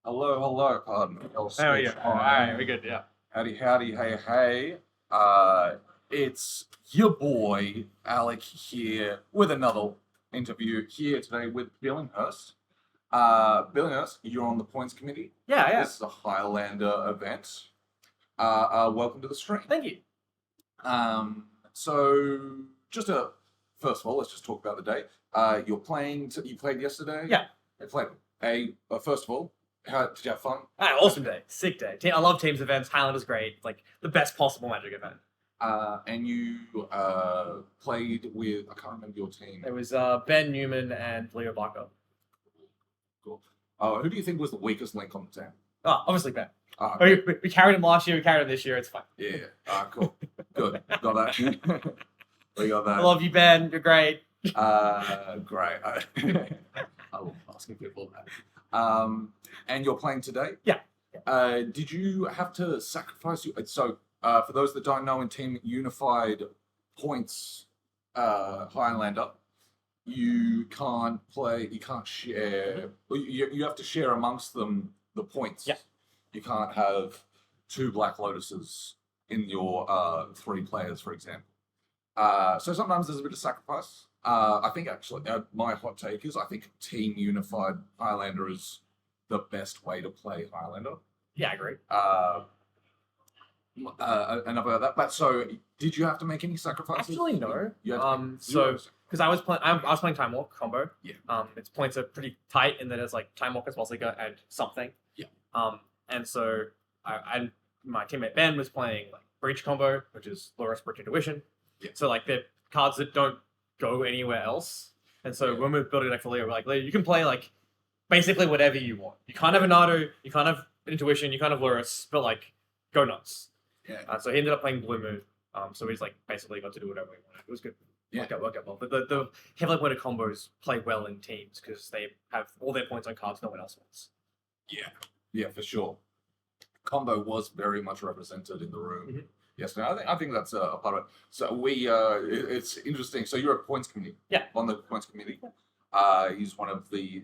Pardon. There we go. All right, we're good. Yeah. Howdy, hey. It's your boy Alec here with another interview here today with Billinghurst. Billinghurst, you're on the points committee. Yeah. This is a Highlander event. Welcome to the stream. Thank you. So just first of all, let's just talk about the day. You're playing. You played yesterday. Yeah. You played. First of all, how did you have fun? Awesome day. Sick day. I love teams events. Highlander's great. Like the best possible Magic event. And you played with, I can't remember your team. It was Ben Newman and Leo Barker. Cool. Who do you think was the weakest link on the team? Oh, obviously Ben. Okay. We carried him last year. We carried him this year. It's fine. Yeah. Cool. Good. Got that. We got that. I love you, Ben. You're great. Great. I love asking people that. And you're playing today? Yeah. Did you have to sacrifice so for those that don't know, in Team Unified Points Highlander, you can't share, you have to share amongst them the points. Yeah. You can't have two Black Lotuses in your 3 players, for example. So sometimes there's a bit of sacrifice. I think actually, my hot take is I think Team Unified Highlander is the best way to play Highlander. Yeah, I agree. And about that. But so, did you have to make any sacrifices? Actually, no. You had to So because I was playing Time Walk combo. Yeah. Its points are pretty tight, and then it's like Time Walker, Spellseeker, and something. Yeah. And so my teammate Ben was playing like Breach combo, which is Loras Breach Intuition. Yeah. So like they're cards that don't go anywhere else. And so when we're building a deck for Leo, we're like, Leo, you can play like basically whatever you want. You can't have a Nado, you can't have Intuition, you can't have Loras, but like go nuts. Yeah. So he ended up playing Blue Moon. So he's like basically got to do whatever he wanted. It was good. Yeah. Worked out well. But the heavily pointed combos play well in teams because they have all their points on cards no one else wants. Yeah, for sure. Combo was very much represented in the room. Mm-hmm. yesterday. I think that's a part of it. So it's interesting. So you're a points committee. Yeah. On the points committee. He's one of the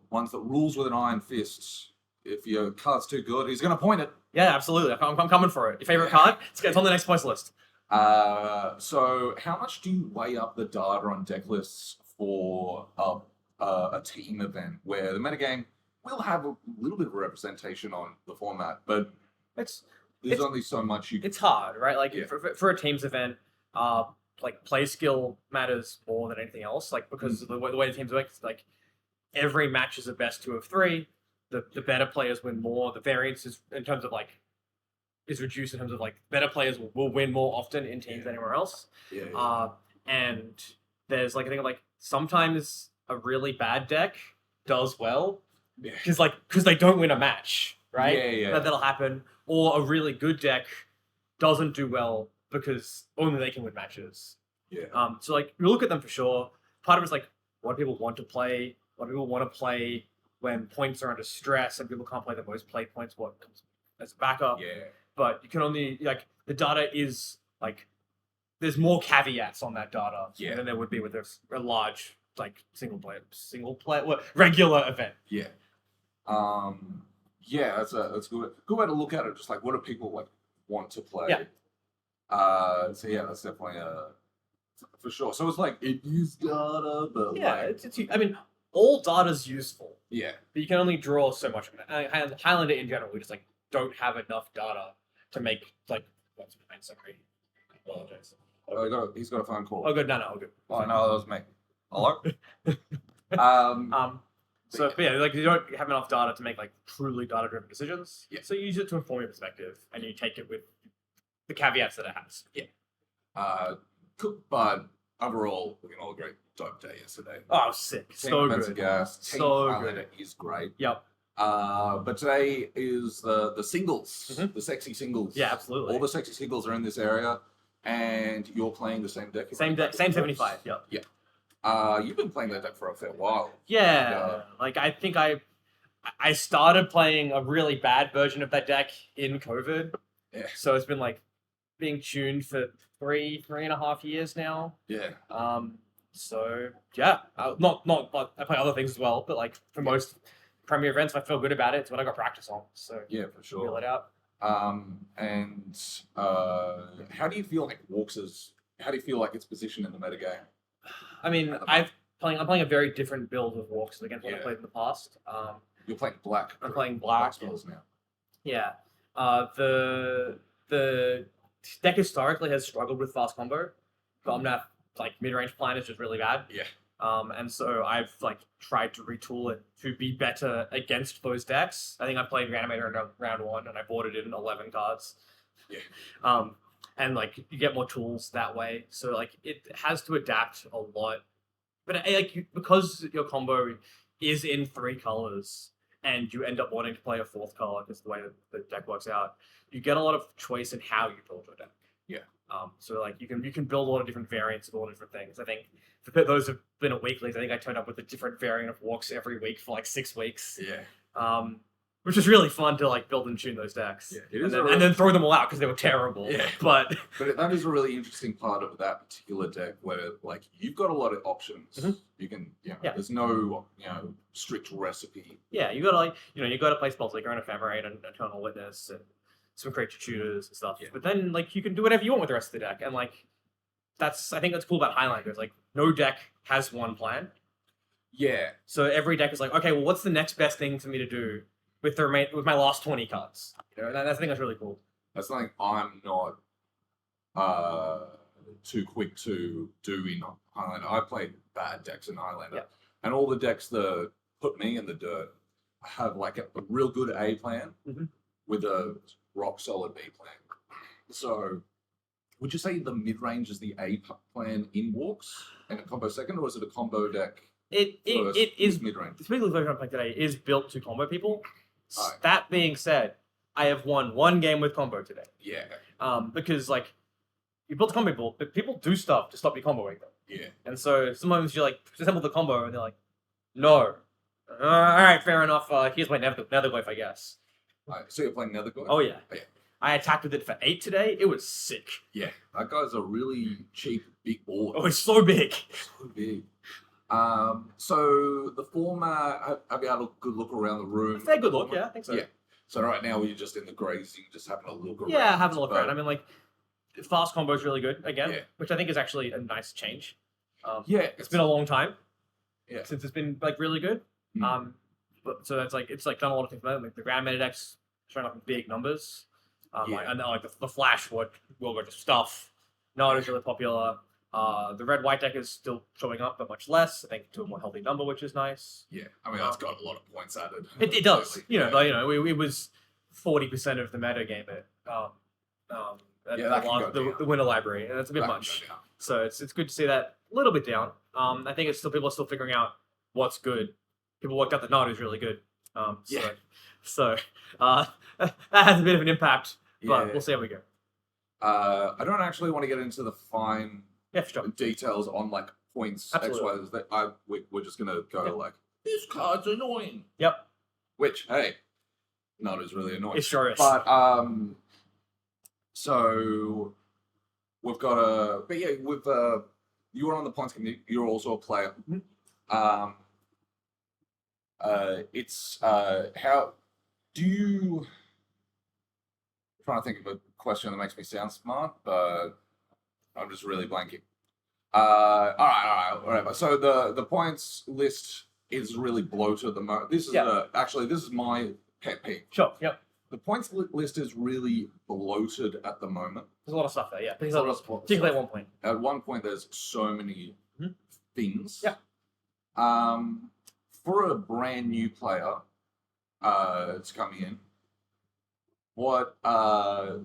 ones that rules with an iron fist. If your card's too good, he's going to point it. Yeah, absolutely. I'm coming for it. Your favorite card? It's on the next points list. So how much do you weigh up the data on deck lists for a team event where the metagame will have a little bit of representation on the format, but there's only so much you can... It's hard, right? Like Yeah. for a teams event, like play skill matters more than anything else. Like because the way the teams work, it's like every match is a best 2 of 3. The better players win more. The variance is in terms of like is reduced in terms of like better players will win more often in teams than anywhere else. Yeah. And there's like I think like sometimes a really bad deck does well Yeah. because they don't win a match, right? Yeah. That'll happen. Or a really good deck doesn't do well because only they can win matches. Yeah. So like you look at them for sure. Part of it's like what people want to play, what people want to play when points are under stress and people can't play the most played points, what comes as a backup. Yeah. But you can only like the data is like there's more caveats on that data than there would be with a large like single player regular event. Yeah. Yeah, that's a good way to look at it. Just like what do people like want to play? Yeah. So yeah, that's definitely for sure. So it's like it is data, but Yeah, like, it's I mean all data's useful, yeah. but you can only draw so much from it. Highlander in general, we just like don't have enough data to make like what's my sorry. I apologize. He's got a phone call. Oh good, no, good. Oh no, that was me. Hello. So but yeah, like you don't have enough data to make like truly data-driven decisions. Yeah. So you use it to inform your perspective, and you take it with the caveats that it has. Cool, but overall, we can all agree, dope day yesterday. Oh, sick! Team So events good. are gas. Team So Highlander is great. Yep. But today is the singles, Mhm. the sexy singles. Yeah, absolutely. All the sexy singles are in this area, and you're playing the same deck. Same deck, same 75. Yep. You've been playing that deck for a fair while. Yeah. Like I think I started playing a really bad version of that deck in COVID. Yeah. So it's been like being tuned for three and a half years now. Yeah. So yeah, not I play other things as well, but like for most premier events, if I feel good about it, it's what I got practice on. So Yeah, for feel sure. it out. And how do you feel like Walks is? How do you feel like its position in the metagame? I mean, At the I'm playing a very different build with Walks against what I Yeah. played in the past. You're playing black. I'm playing black. spells now. Yeah. The deck historically has struggled with fast combo. Combat like mid range plan is just really bad. Yeah. And so I've like tried to retool it to be better against those decks. I think I played Reanimator in round 1 and I boarded it in 11 cards. Yeah. And like you get more tools that way. So like it has to adapt a lot. But because your combo is in 3 colors and you end up wanting to play a 4th color because the way that the deck works out, you get a lot of choice in how you build your deck. Yeah. So like you can build a lot of different variants of all different things. I think for those who've been at weeklies, I think I turned up with a different variant of Walks every week for like 6 weeks. Yeah. Which is really fun to like build and tune those decks. Yeah, it and, is then, and then throw them all out because they were terrible. Yeah. But that is a really interesting part of that particular deck where like you've got a lot of options. Mhm. You can, Yeah. there's no, strict recipe. yeah, you gotta play spells like Earn Ephemerate and Eternal Witness and some creature tutors and stuff. Yeah. But then like you can do whatever you want with the rest of the deck. And like I think that's cool about Highlanders. Like no deck has one plan. Yeah. So every deck is like, okay, well, what's the next best thing for me to do with with my last 20 cards? And I think that's really cool. That's something I'm not too quick to do in Highlander. I play bad decks in Highlander. Yeah. And all the decks that put me in the dirt have like a real good A plan Mhm. with a rock solid B plan. So would you say the mid range is the A plan in Walks and a combo second, or is it a combo deck? It is mid range. the Spriggly version I'm playing today is built to combo people. Alright. That being said, I have won 1 game with combo today. Yeah. Because like you build a combo people, but people do stuff to stop you comboing them. Yeah. And so sometimes you like assemble the combo and they're like, no. All right, fair enough. Here's my Netherglyph, I guess. Alright, so you're playing Netherglyph? Oh yeah. Yeah. I attacked with it for 8 today. It was sick. Yeah. That guy's a really cheap big board. Oh, it's so big. So big. So the format, have you had a good look around the room? Fair good look, yeah, I think so. Yeah. So right now we're just in the grazing, just having a look around. Yeah, having a look But around. I mean, like, fast combo is really good again, Yeah. which I think is actually a nice change. yeah, It's been a long time Yeah. since it's been like really good. Mm. But so that's like it's like done a lot of things. Like the Grand Meta decks showing up in big numbers. Yeah. Like, and then, like the Flash will go to stuff. Not as really popular. The red white deck is still showing up, but much less. I think to a more healthy number, which is nice. Yeah. I mean, that's got a lot of points added. It does. Clearly. You know, Yeah. like, it was 40% of the meta game at Yeah, that can go down. the winter library, and that's a bit That can much. go down. So it's good to see that a little bit down. I think it's still people are still figuring out what's good. People worked out that Naruto's really good. Yeah. So that has a bit of an impact, but Yeah. we'll see how we go. I don't actually want to get into the fine Yeah, for sure. details on like points, Absolutely. X, Y, Z. We're just gonna go Yeah. like this card's annoying. Yep, Which, hey, Naruto's really annoying. it sure is. But so we've got but yeah, with you were on the points committee. You're also a player. Mhm. It's how do you? I'm trying to think of a question that makes me sound smart, but I'm just really blanking. All right, whatever. So the points list is really bloated at the moment. This is Yeah. actually this is my pet peeve. Sure. Yep. The points list is really bloated at the moment. There's a lot of stuff there. Yeah, There's a lot of particularly at one point. At one point, there's so many Mhm. things. Yeah. For a brand new player, it's coming in. What do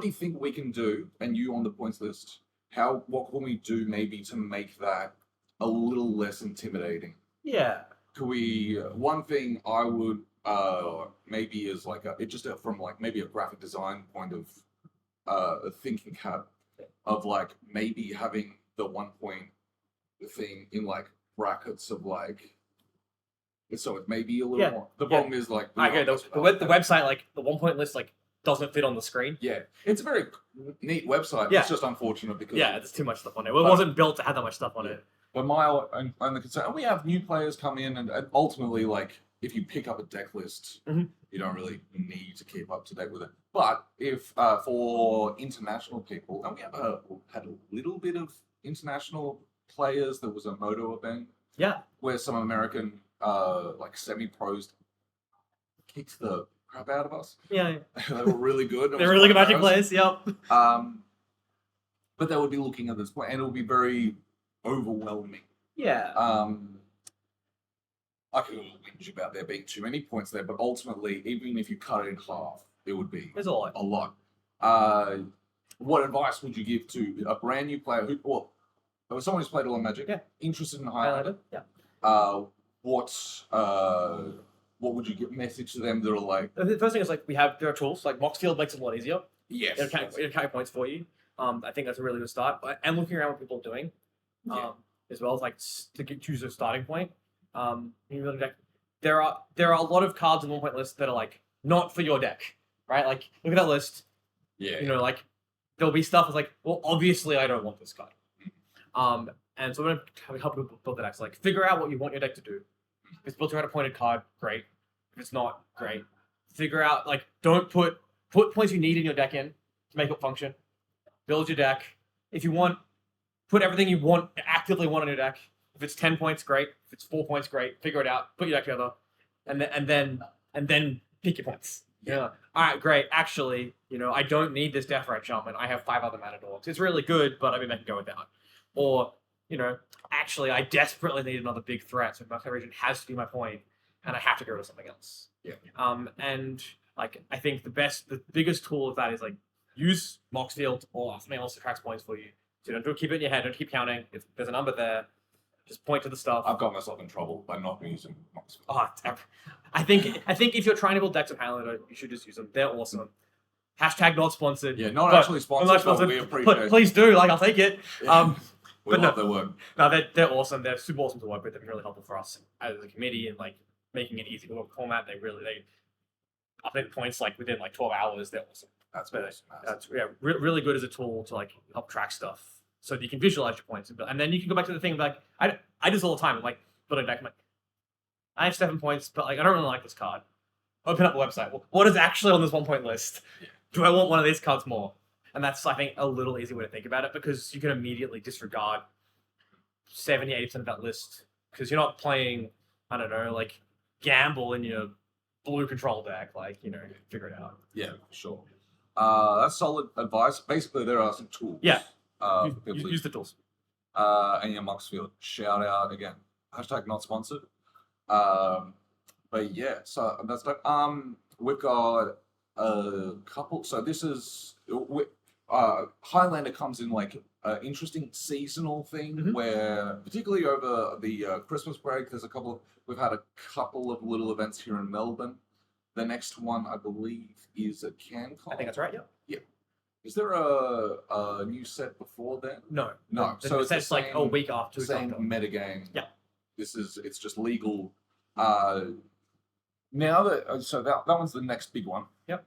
you think we can do? And you on the points list, what can we do maybe to make that a little less intimidating? Yeah. Could we? One thing I would maybe is like from like maybe a graphic design point of a thinking cap of like maybe having the 1 point thing in like brackets of like so it may be a little Yeah. more. The Yeah. problem is like I get the website, like the 1 point list, like doesn't fit on the screen. Yeah, it's a very neat website. Yeah. It's just unfortunate because Yeah, there's too much stuff on it. It But- wasn't built to have that much stuff on it. But my only concern, and we have new players come in, and ultimately, like, if you pick up a deck list, Mhm. you don't really need to keep up to date with it. But if for international people, and we have had a little bit of international players, there was a Moto event Yeah. where some American like semi-pros kicked the crap out of us. Yeah. They were really good. It They're was really good quite Magic embarrassing. players. Yep. But they would be looking at this point, and it would be very overwhelming. Yeah. I could whinge about there being too many points there, but ultimately, even if you cut it in half, it would be There's a lot. a lot. What advice would you give to a brand new player who, or someone who's played a lot of Magic, Yeah. interested in Highlander? Yeah. What would you give message to them that are like, The first thing is like there are tools like Moxfield makes it a lot easier. yes, It'll count points for you. I think that's a really good start. And looking around what people are doing, Yeah. as well as like choose a starting point. You really there are a lot of cards in 1 point list that are like not for your deck, right? Like look at that list. yeah, You know, like there'll be stuff that's like, well, obviously I don't want this card. And so we're gonna help people build that deck. So like figure out what you want your deck to do. If it's built around a pointed card, great. If it's not, great. Figure out like don't put points you need in your deck in to make it function. Build your deck. If you want, put everything you want actively want on your deck. If it's 10 points, great. If it's 4 points, great. Figure it out. Put your deck together, and then pick your points. Yeah. All right, great. Actually, I don't need this Deathrite Shaman. I have 5 other Mana Dogs. It's really good, but I mean, I can go without. Or, actually, I desperately need another big threat, so my region has to be my point, and I have to go to something else. Yeah. And like, I think the biggest tool of that is like use Moxfield or something else that tracks points for you. So don't keep it in your head. Don't keep counting. If there's a number there, just point to the stuff. I've got myself in trouble by not using Moxfield. Oh, I think if you're trying to build decks of Highlander, you should just use them. They're awesome. Hashtag not sponsored. Yeah, not but- actually sponsored, not but we appreciate it. Please do. Like, I'll take it. Yeah. We but love their work. No, they're awesome. They're super awesome to work with. They've been really helpful for us as a committee and like making it easy to work format. They update points like within like 12 hours. They're awesome. That's But awesome. That's really good as a tool to like help track stuff so that you can visualize your points and then you can go back to the thing of like I do this all the time. I'm like building a deck. I'm like, I have 7 points, but like I don't really like this card. Open up the website. Well, what is actually on this 1 point list? Yeah. Do I want one of these cards more? And that's, I think, a little easy way to think about it because you can immediately disregard 70-80% of that list because you're not playing, I don't know, like gamble in your blue control deck. Like, figure it out. Yeah, for sure. That's solid advice. Basically, there are some tools. Yeah. For people to Use the tools. and yeah, Moxfield, shout out again. Hashtag not sponsored. But yeah, so that's dope. We've got a couple. So this is Highlander comes in like an interesting seasonal thing Mhm. where, particularly over the Christmas break, we've had a couple of little events here in Melbourne. The next one, I believe, is at CanCon. I think that's right. Yeah. Is there a new set before then? No. No. So So it's it's the like a same- week after. Same metagame. Yeah. It's just legal. Now that one's the next big one. Yep.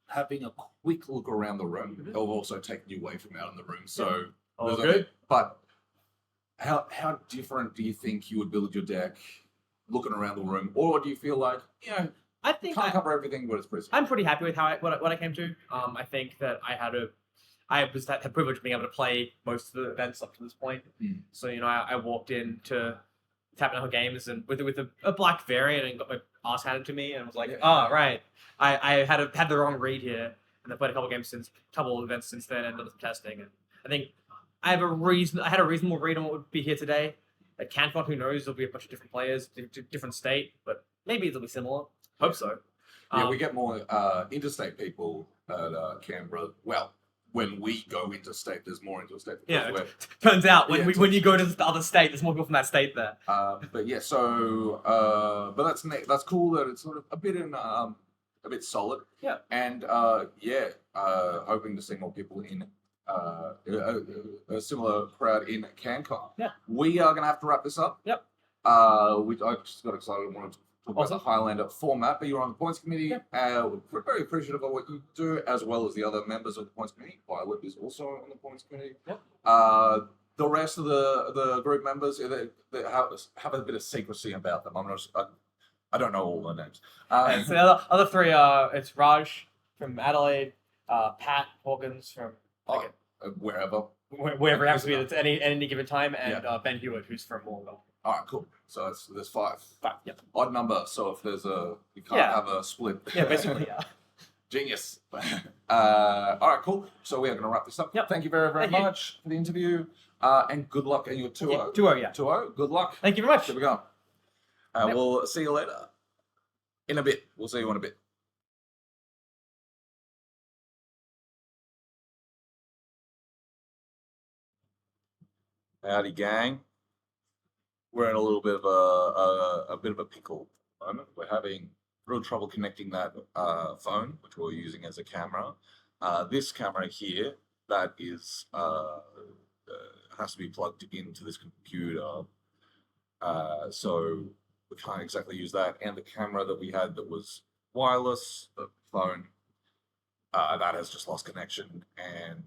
Having a quick look around the room. Mhm. They'll also take you away from out in the room. So Oh, there's good. but how different do you think you would build your deck looking around the room? Or do you feel like, I think can't cover everything, but it's pretty I'm pretty happy with what I came to. I think that I had the privilege of being able to play most of the events up to this point. Mm. So I walked into Tabernacle Games and with a black variant and got my ass handed to me and was like, Yeah. oh right, I had the wrong read here, and I played a couple of events since then and done some testing, and I think I had a reasonable read on what would be here today. At CanCon, who knows? There'll be a bunch of different players, different state, but maybe it'll be similar. Hope so. Yeah, we get more interstate people at Canberra. Well, when we go interstate, there's more interstate. Yeah, We're- turns out Yeah, when you go to the other state, there's more people from that state there. but yeah, so but that's cool that it's sort of a bit solid. Yeah. And hoping to see more people in a similar crowd in CanCon. Yeah. We are gonna have to wrap this up. Yep. I just got excited and wanted to talk about Awesome. the Highlander format, but you're on the points committee. We're very appreciative of what you do, as well as the other members of the points committee. Violet is also on the points committee. Yep. the rest of the group members, they have a bit of secrecy about them. I don't know all their names. And so the other three are it's Raj from Adelaide, Pat Hawkins from like, Wherever. wherever it happens to be at any given time, and Ben Hewitt, who's from Morwell. All right, cool. So there's 5. Yeah. Odd number. So if there's you can't have a split. Yeah, basically, yeah. Genius. All right, cool. So we are going to wrap this up. Yep. Thank you very, very Thank you. much for the interview. And good luck in your 2-0. Yeah, 2-0, yeah. 2-0. Good luck. Thank you very much. Here we go. Yep. We'll see you later. In a bit. We'll see you in a bit. Howdy, gang. We're in a little bit of a pickle at the moment. We're having real trouble connecting that phone, which we're using as a camera. This camera here, that is has to be plugged into this computer. So we can't exactly use that. And the camera that we had that was wireless, the phone, that has just lost connection. And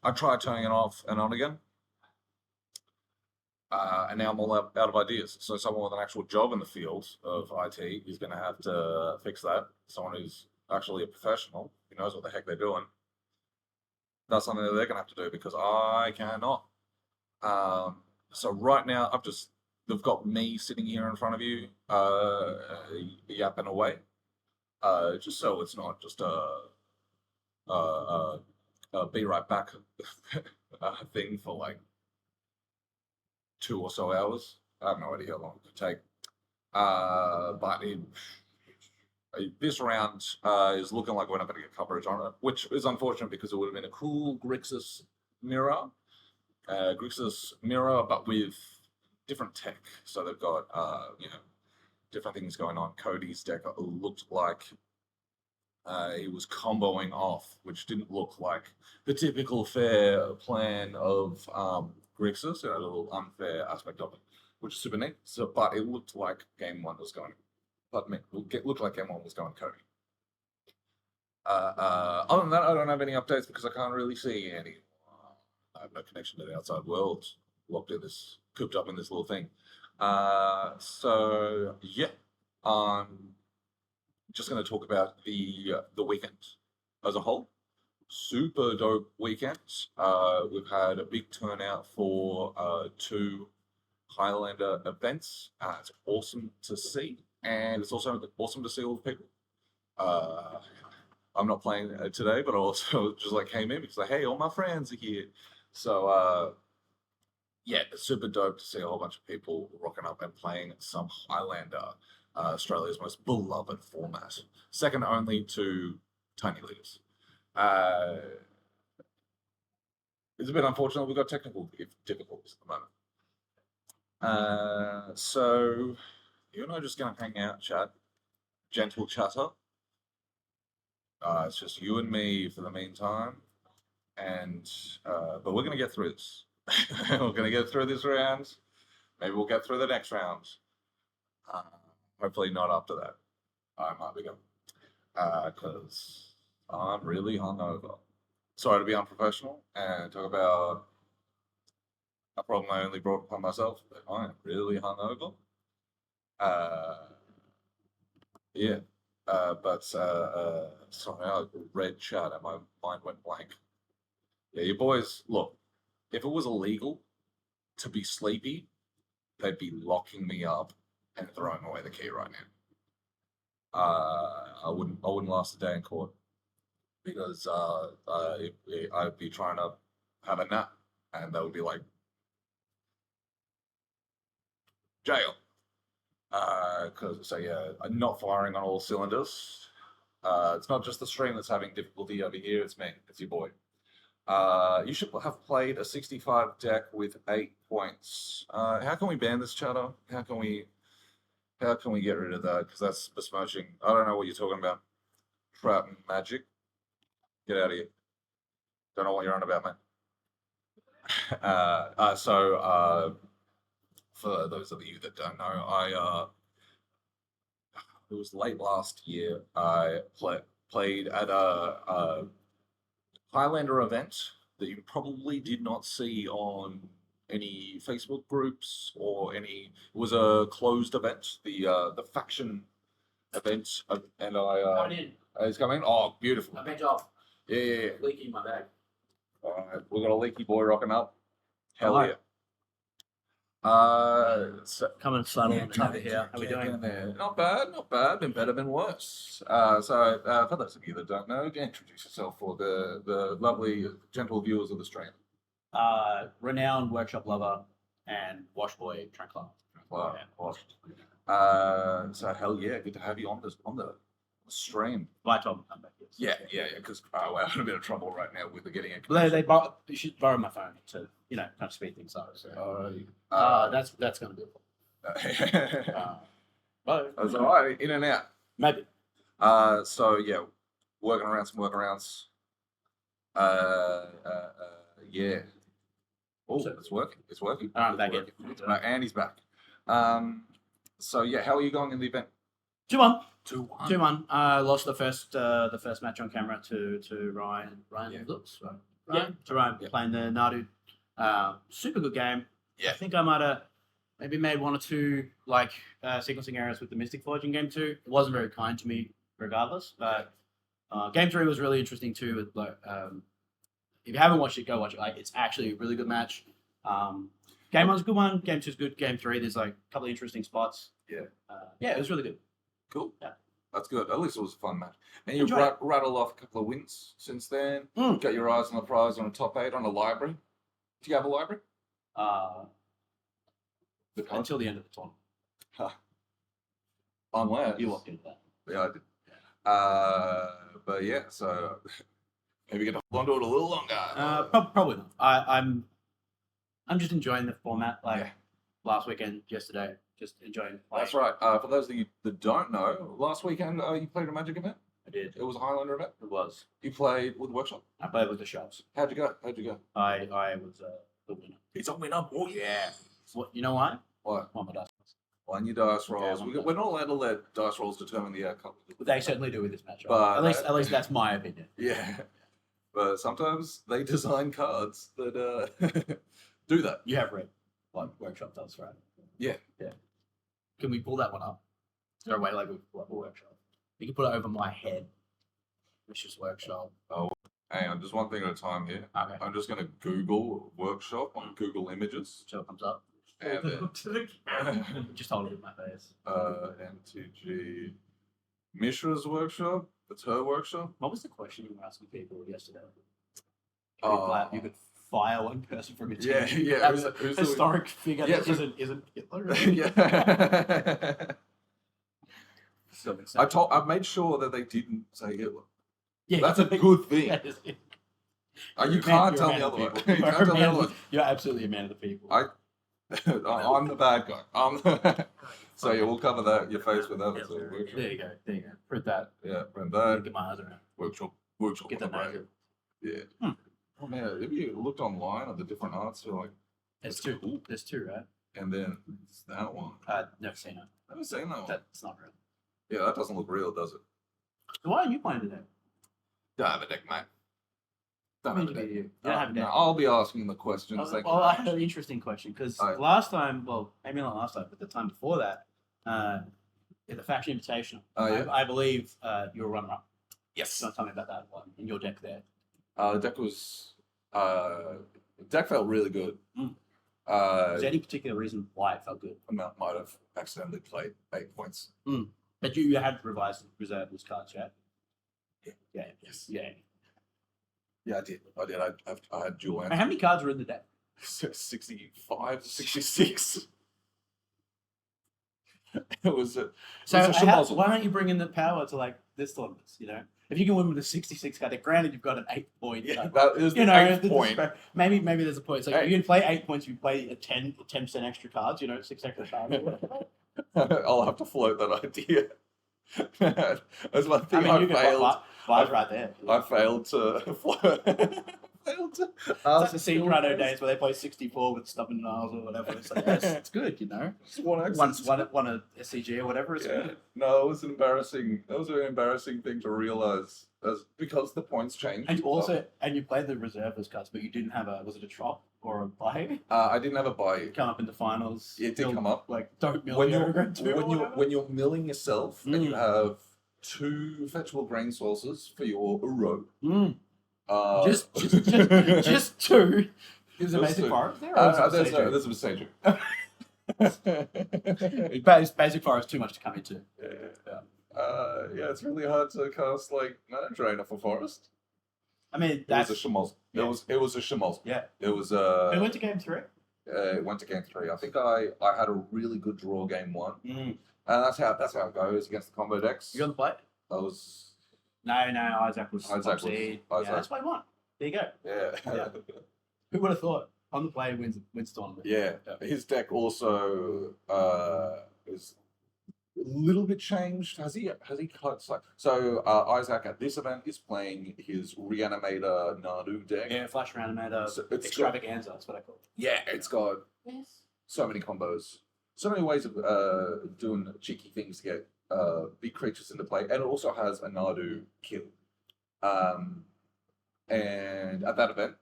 I tried turning it off and on again. And now I'm all out of ideas. So someone with an actual job in the field of IT is going to have to fix that. Someone who's actually a professional, who knows what the heck they're doing. That's something that they're going to have to do because I cannot. So right now, they've got me sitting here in front of you, yapping away. Just so it's not just a be right back thing for like 2 or so hours. I have no idea how long it could take. But this round is looking like we're not going to get coverage on it, which is unfortunate because it would have been a cool Grixis mirror. Grixis mirror, but with different tech. So they've got, different things going on. Cody's deck looked like he was comboing off, which didn't look like the typical fair plan of Grixis. It had a little unfair aspect of it, which is super neat. So, but it looked like game 1 was going. Pardon me. It looked like game 1 was going Cody. Other than that, I don't have any updates because I can't really see any. I have no connection to the outside world. Cooped up in this little thing. So yeah, just going to talk about the weekend as a whole. Super dope weekend. We've had a big turnout for 2 Highlander events. It's awesome to see, and it's also awesome to see all the people. I'm not playing today, but I also just came in because hey, all my friends are here. So yeah, it's super dope to see a whole bunch of people rocking up and playing some Highlander, Australia's most beloved format, second only to Tiny Leaders. It's a bit unfortunate we've got technical difficulties at the moment. So you and I are just going to hang out, chat, gentle chatter. It's just you and me for the meantime, and but we're going to get through this. We're going to get through this round. Maybe we'll get through the next round. Hopefully not after that. I might be going because I'm really hungover. Sorry to be unprofessional and talk about a problem I only brought upon myself, but I am really hungover. Yeah. But sorry, I read chat and my mind went blank. Yeah, you boys, look, if it was illegal to be sleepy, they'd be locking me up and throwing away the key right now. I wouldn't last a day in court because I'd be trying to have a nap and they would be like, jail. So yeah, I'm not firing on all cylinders. It's not just the stream that's having difficulty over here. It's me. It's your boy. You should have played a 65 deck with 8 points. How can we ban this, chatter? How can we get rid of that? Because that's besmirching. I don't know what you're talking about. Trap magic. Get out of here. Don't know what you're on about, man. So for those of you that don't know, it was late last year. I played at a Highlander event that you probably did not see on any Facebook groups or any? It was a closed event, the faction event, and Coming in. it's coming. Oh, beautiful. I bench off. Yeah. Leaky in my bag. All right, we got a leaky boy rocking up. Hell Alright. yeah. So, Coming subtle Yeah, and come over in, here. How we doing? getting there. Not bad, not bad. Been better, been worse. For those of you that don't know, introduce yourself for the lovely, gentle viewers of the stream. Renowned workshop lover and wash boy Trankler. Wow. Yeah. So hell yeah, good to have you on the stream. By Tom come back. Yes. Yeah. Because we're in a bit of trouble right now with the getting a Well, you should borrow my phone to kind of speed things up. So. That's gonna be a problem. But That's all right. In and out. maybe. So yeah, working around some workarounds. Yeah. Oh, So- it's working. It's working. I'm It's back working. in. And he's back. So yeah, how are you going in the event? 2-1. 2-1. 2-1. Lost the first match on camera to Ryan. Ryan Yeah. Looks, right? Ryan? To Ryan Yeah. playing the Nadu. Super good game. Yeah. I think I might have maybe made one or two sequencing errors with the Mystic Forge in game 2. It wasn't very kind to me regardless. But game 3 was really interesting too. With, if you haven't watched it, go watch it. It's actually a really good match. Game 1's a good one. Game 2's good. Game 3, there's a couple of interesting spots. Yeah. It was really good. Cool. Yeah. That's good. At least it was a fun match. And you've Enjoy it. rattled off a couple of wins since then. Mm. Got your eyes on the prize on a top 8 on a library. Do you have a library? The card? Until the end of the tournament. Unless You walked into that. Yeah, I did. But yeah, so maybe get to hold on to it a little longer. Probably not. I'm just enjoying the format. Yeah. Last weekend, yesterday, just enjoying. That's right. For those of you that don't know, last weekend you played a Magic event. I did. It was a Highlander event. It was. You played with Workshop. I played with the shops. How'd you go? How'd you go? I was the winner. It's a winner. Oh yeah. What you know why? What? One my dice. On your dice rolls. Yeah, We're not allowed to let dice rolls determine the outcome. They certainly do with this matchup. But at least that's my opinion. Yeah. But sometimes they design cards that do that. You have read what Workshop does, right? Yeah. Yeah. Can we pull that one up? Is there a way we pull up a Workshop? You can put it over my head. Vicious Workshop. Hang on, just one thing at a time here. Okay. I'm just going to Google Workshop on Google Images. So it comes up. And then To the camera. Just hold it in my face. MTG Mishra's Workshop. It's her workshop. What was the question you were asking people yesterday? Oh. You could fire one person from your team. Yeah, yeah. That's who's a the- historic figure Yeah, that isn't Hitler. yeah. So makes I sense. made sure that they didn't say Hitler. Yeah, That's a good thing. That is it. You You're a can't man tell of the other way. people. You can't tell the other way. You're absolutely a man of the people. I'm the bad guy. So yeah, we'll cover that. Your face with that. Yeah, So workshop. There you go. There you go. Print that. Yeah, and that Get my eyes around. workshop. Get on that the brain. naked. Yeah. Hmm. Oh man, have you looked online at the different arts? You're like, There's that's two. cool. There's two, right? And then it's that one. Never seen it. I haven't seen that one. That's not real. Yeah, that doesn't look real, does it? So why are you playing today? Don't have a deck, mate. Don't have a deck. You don't have a No, deck. I'll be asking the questions. Oh, Thank well, you I very had much. an interesting question because Oh, yeah. last time, well, maybe not last time, but the time before that, in the Faction Invitational, Oh, yeah? I believe you were runner-up. Yes. So tell me about that one in your deck there. The deck was. Deck felt really good. Mm. Uh, Is there any particular reason why it felt good? I might have accidentally played 8 points. But you had revised reserved those cards, yeah? Yeah. Yeah. Yes. Yeah. Yeah, I did. I had dual And how many cards were in the deck? 65 to 66. It was a. So It's a schmozzle. why don't you bring in the power to like this tournaments? You know, if you can win with a 66 card deck, granted you've got an 8 point. Yeah, that is the you know, 8th the point. maybe there's a point. So Hey. you can play 8 points. You play a 10% extra cards. You know, 6 extra cards. I'll have to float that idea. That's one I thing mean, I, you can failed. buy right there. I failed to failed to It's ask like the Sea skill Rhino test. days where they play 64 with stubborn nails or whatever. It's like, yes, it's good, you know. Just one Once accent. won a SCG or whatever, it's Yeah. good. No, it was embarrassing. That was an embarrassing thing to realize, as because the points changed. And also, and you played the reservist cards, but you didn't have a, was it a trop or a buy? I didn't have a buy. Come up in the finals. It did Mill- come up. Like, don't mill When the you're Overgrown 2 or whatever. when you're milling yourself and you Mm. have 2 fetchable grain sources for your Uro. Mm. Uh, Just two. Is it Just basic two. forest there? Or is it there's Seiju? there's a Masaju. Basic forest too much to come into. Yeah, it's really hard to cast like Mana Drain off a forest. I mean, It that's was a Shamos. yeah. It was a Shamos. Yeah. It was We went to game 3. it went to game 3. I think I had a really good draw game 1, Mm. and that's how it goes against the combo decks. You on the play? That was No, Isaac was Isaac top was- seed. Isaac. Yeah, that's why he won. There you go. yeah. Yeah. Who would have thought? On the play wins the tournament. Yeah, his deck also is a little bit changed. Has he cut so Isaac at this event is playing his Reanimator Nadu deck. Yeah, Flash Reanimator, So it's Extravaganza, that's what I call it. Yeah, it's got Yes. so many combos, so many ways of doing cheeky things to get big creatures into play, and it also has a Nadu kill. And at that event,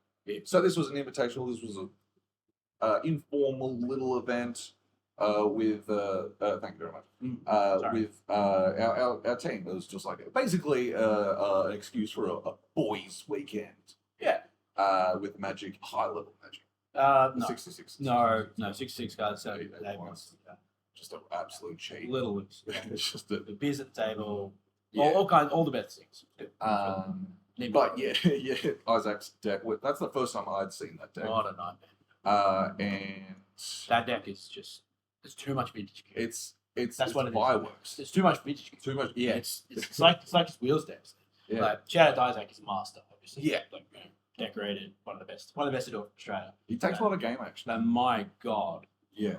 so this was an invitational. This was a informal little event with thank you very much. Sorry. With our team. It was just like basically an excuse for a boys' weekend. Yeah. With magic, high level magic. No. 66. No, 66 cards, so Yeah, they once. Just an absolute cheat. little loose. It's just a, The beers at the table, yeah. all kinds, all the best things. Need But more. yeah, Isaac's deck. That's the first time I'd seen that deck. What a nightmare. And That deck is just, there's too much vintage. it's That's it's what it is. fireworks. There's too much vintage. Too much. Yeah, It's like his wheels decks. yeah. Like shout out to Isaac, he's a master, obviously. Yeah. Like, you know, decorated, one of the best to do it in Australia. He takes a lot of game action. But my God, Yeah,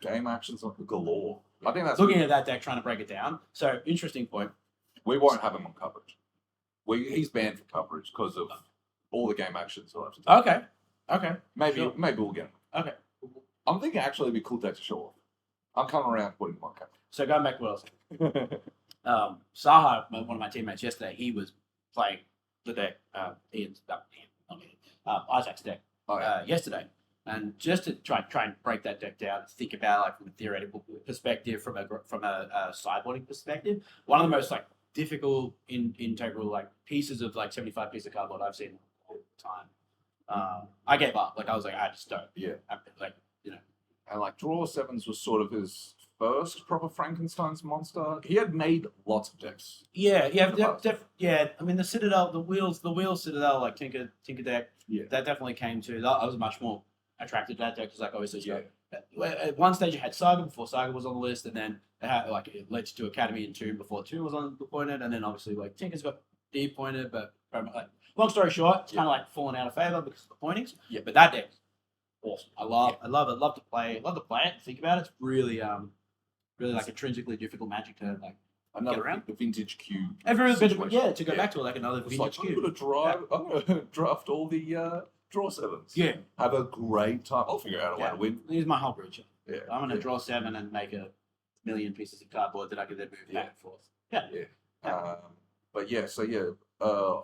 game actions like galore. I think that's looking at that deck, trying to break it down. So interesting point. we won't have him on coverage. He's banned from coverage because of all the game actions he'll have to take. Okay. Maybe sure. maybe we'll get him. Okay. I'm thinking actually it'd be a cool deck to show off. I'm coming around putting him on So going back to what I was saying. coverage. Saha, one of my teammates yesterday, he was playing the deck, Isaac's deck Oh, yeah. yesterday. And just to try and break that deck down, think about like from a theoretical perspective, from a sideboarding perspective, one of the most like difficult integral like pieces of like 75 pieces of cardboard I've seen all the time. I gave up. Like I was like, I just don't. Yeah. Like And like Draw Sevens was sort of his first proper Frankenstein's monster. He had made lots of decks. yeah. The past. I mean the Citadel, the wheels Citadel, like Tinker deck. Yeah. That definitely came to. I was much more attracted to that deck because like obviously Yeah. at one stage you had Saga before Saga was on the list, and then it had like it led to Academy and Tomb before Tomb was on the pointed, and then obviously like Tinker's got D pointed, but like, long story short, it's kind of like fallen out of favor because of the pointings. Yeah. But that deck, awesome. I love it. Love to play it. Think about it. It's really like intrinsically difficult magic to like. Another around. the vintage cube. Everyone's been situation. to go back to like another It's like, vintage I'm cube. gonna draft all the Draw Sevens. Yeah, Have a great time. I'll figure out a way Yeah. to win. here's my whole breach. Yeah. I'm gonna yeah. draw 7 and make a million pieces of cardboard that I can then move Yeah. back and forth. Yeah. But yeah, so yeah,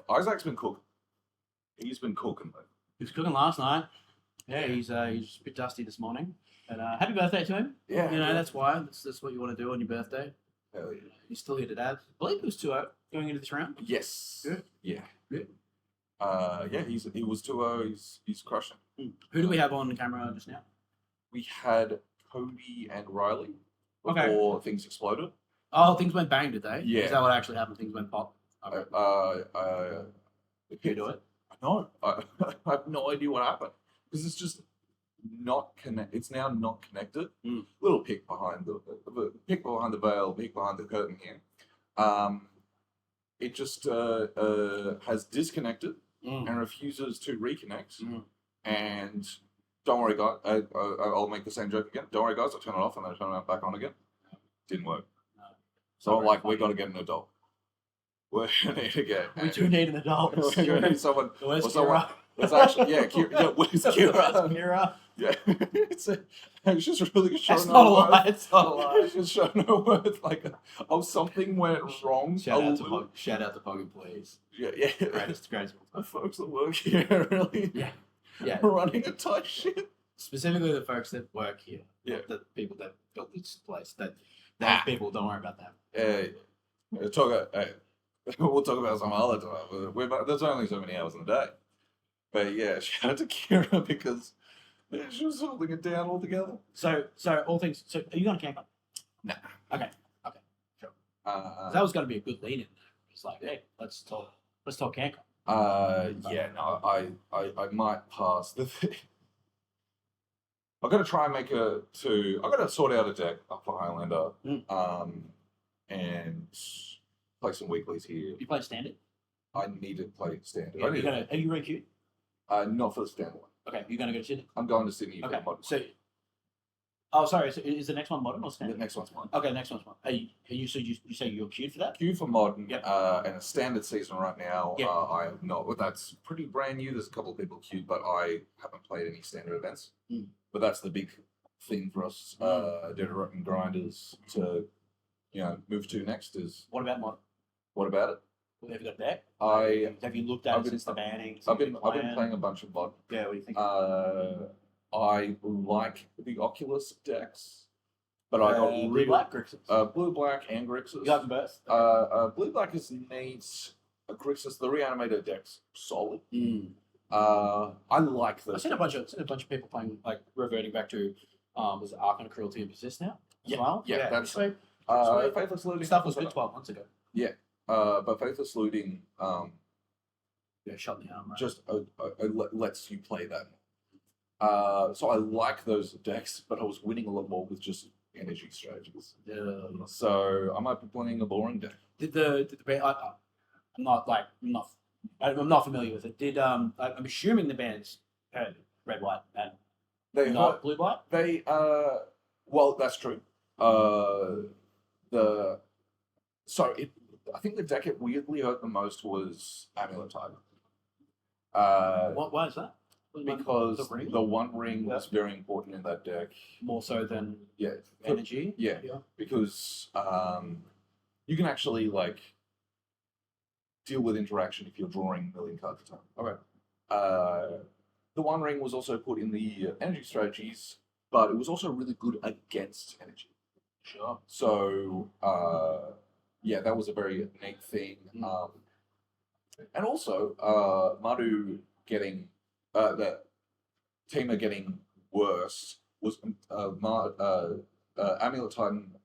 Isaac's been cooking. He's been cooking, though. He was cooking last night. Yeah, he's a bit dusty this morning. And happy birthday to him. Yeah. You know, that's why. That's what you want to do on your birthday. Hell yeah. He's still here to dad. I believe it was 2-0 going into this round. Yes. Good. Yeah. Good. Yeah, he was 2-0. He's crushing. Who do we have on camera just now? We had Cody and Riley Okay. before things exploded. Oh, things went bang, did they? Yeah. Is that what actually happened? Things went pop. Okay. You do it? No, I have no idea what happened because it's just not connect. It's now not connected. Mm. Little peek behind the peek behind the veil, peek behind the curtain here. It just has disconnected and refuses to reconnect. Mm. And don't worry, guys. I'll make the same joke again. Don't worry, guys. I turn it off and then I turn it back on again. Didn't work. No. So I'm Very like, we funny. got to get an adult. We need to get. We do need an adult. We need someone. Where's or someone. Kira? It's actually Kira. Yeah, where's Kira? Kira? Yeah, it's just really showing That's her not a lie. worth. It's not a lie. It's just showing her worth. Like, oh, something went wrong. Shout out to little- Pog. Shout out to Pog employees. Yeah. Greatest. The folks that work here really Yeah. Yeah. running a tight ship. Specifically the folks that work here. Yeah. The people that built this place. Those people, don't worry about that. We'll talk about some other time. There's only so many hours in a day. But yeah, shout out to Kira because she was holding it down altogether. So all things. So are you going to camp up? Nah. Okay. That was going to be a good lead in. It's like, hey, let's talk camp. Yeah, no, I might pass the thing. I've got to try and I've got to sort out a deck up for Highlander, and play some weeklies here. You play standard. I need to play standard. Yeah, are you re-queued? Not for the standard one. Okay, you're going to go to Sydney. I'm going to Sydney for Okay, the modern. so. Oh, sorry. So is the next one modern or The standard? next one's mine. Okay, next one's modern. So you say you're queued for that? Queue for modern, Yep. and a standard season right now. Yep. I have not. Well, that's pretty brand new. There's a couple of people queued, but I haven't played any standard events. Mm. But that's the big thing for us, Data and grinders to, move to next. Is What about modern? what about it? Have you got a deck? Have you looked at I've it been- since the banning? I've been playing a bunch of mod. Yeah, what do you think? I like the Oculus decks, but I got Blue really Black Grixis. blue black and Grixis. You got them both? Blue black is neat. Grixis, the reanimated deck's solid. Mm. I like I've those. seen a bunch of people playing, like, reverting back to was it Arcana Cruelty and Persist now as Yeah, well? yeah, that's- so Faithless Looting stuff was good 12 months ago. but Faithless Looting Yeah, shot in the arm, right? just lets you play that. So I like those decks, but I was winning a lot more with just energy strategies. Yeah. So I might be playing a boring deck. Did the band? I'm not familiar with it. I'm assuming the band's heard red, white, and They not blue, white. They well, that's true. I think the deck it weirdly hurt the most was Amulet Tide. Why is that? Because The ring? the one ring was very important in that deck. More so than Yeah. energy. Yeah. Yeah. Because you can actually deal with interaction if you're drawing a million cards at a time. Okay. The One Ring was also put in the energy strategies, but it was also really good against energy. Sure. So yeah, that was a very neat thing. And also Madu getting the Tima getting worse was Amulet Titan.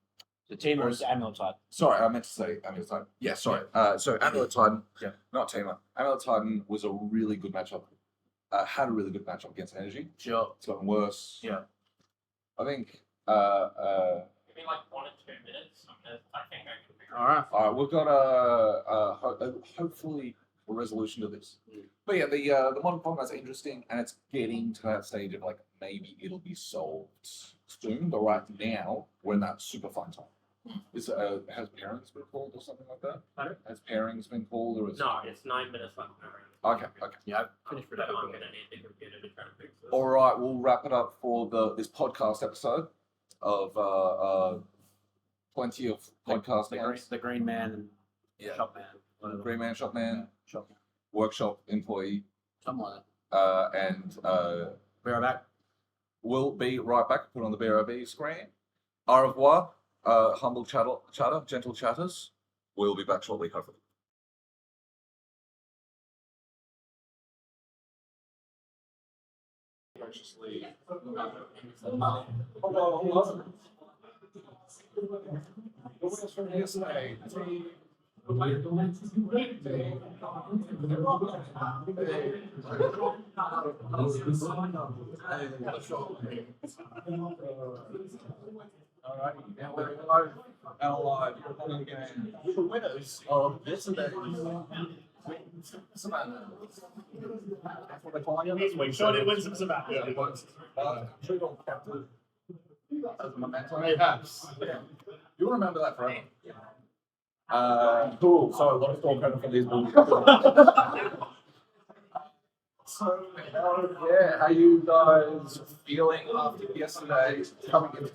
The team was Amulet Tide. Sorry, I meant to say Amulet Titan. Yeah, sorry. So Amulet Titan, not Tima. Amulet Titan was a really good matchup. Had a really good matchup against Energy. Sure. It's gotten worse. Yeah. I think. Give me like 1 or 2 minutes. I think I can figure All right. All right, we've got hopefully a resolution to this. But yeah, the modern format's interesting, and it's getting to that stage of maybe it'll be solved soon. But right now, we're in that super fun time. Has pairings been called or something like that? Pardon? Has pairings been called or is No, it's 9 minutes left. Okay. Yeah, I finished But pretty I'm quickly. gonna need the computer to try to fix this. All right, we'll wrap it up for this podcast episode of plenty of podcast names. The Green Man and Yeah. Shop Man. Whatever. Green Man, Shop Man, Shop Man. Workshop Employee, Something like that. and Be right back. we'll be right back. Put on the BRB screen. Au revoir, humble chatter, gentle chatters. We'll be back shortly, hopefully. Graciously. Alright, now we're live and alive. You're playing again. The winners of this event. Savannah. That's what they call it. Shorty wins some Savannah. Yeah, it was. Trigon kept it as a memento. Perhaps. Yeah. You'll remember that forever. Cool. So a lot of store credit for these movies. So, how you guys feeling after yesterday coming into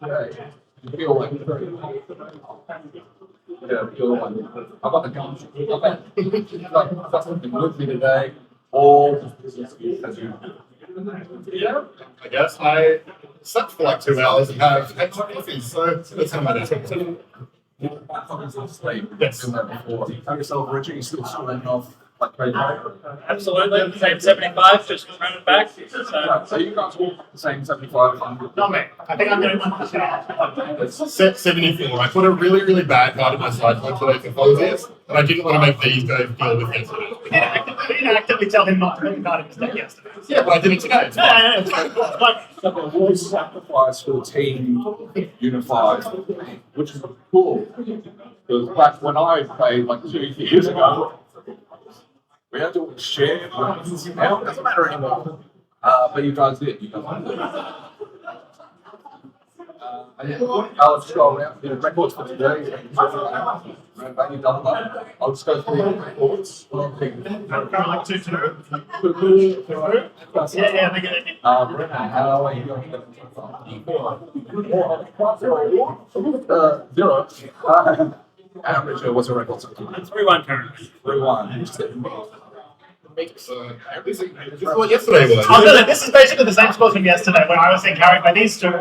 today? You feel like feel like I've got the guns. I've got something with me today, or business as usual. Yeah, I guess I slept for like 2 hours and have had some coffee, so that's how my day's going. Sleep. Yes. Before. Tell yourself, Richard, you still sweating off like crazy. Absolutely. Same 75, just running back. So you guys all the same 75. Not me. I think I'm going to Set 74. I put a really, really bad card in my sideboard today for Fonzies, and I didn't want to make these guys deal with yesterday. We didn't actively tell him not to make a card in his deck yesterday. Yeah, but I did it today. It's fine. So the sacrifice for the team unified, which is cool. Because back when I played like 2 years ago, we had to share points. Now it doesn't matter anymore. But you guys did. You guys did. I'll just go around the records for today. Value double up. I'll just go through the records. Like 2-2. Yeah. They get it. Brennan, how are you going? 0. Average, what's the record? 3-1 currently. 3-1. Everything. This is what yesterday was. This is basically the same score from yesterday when I was being carried by these two.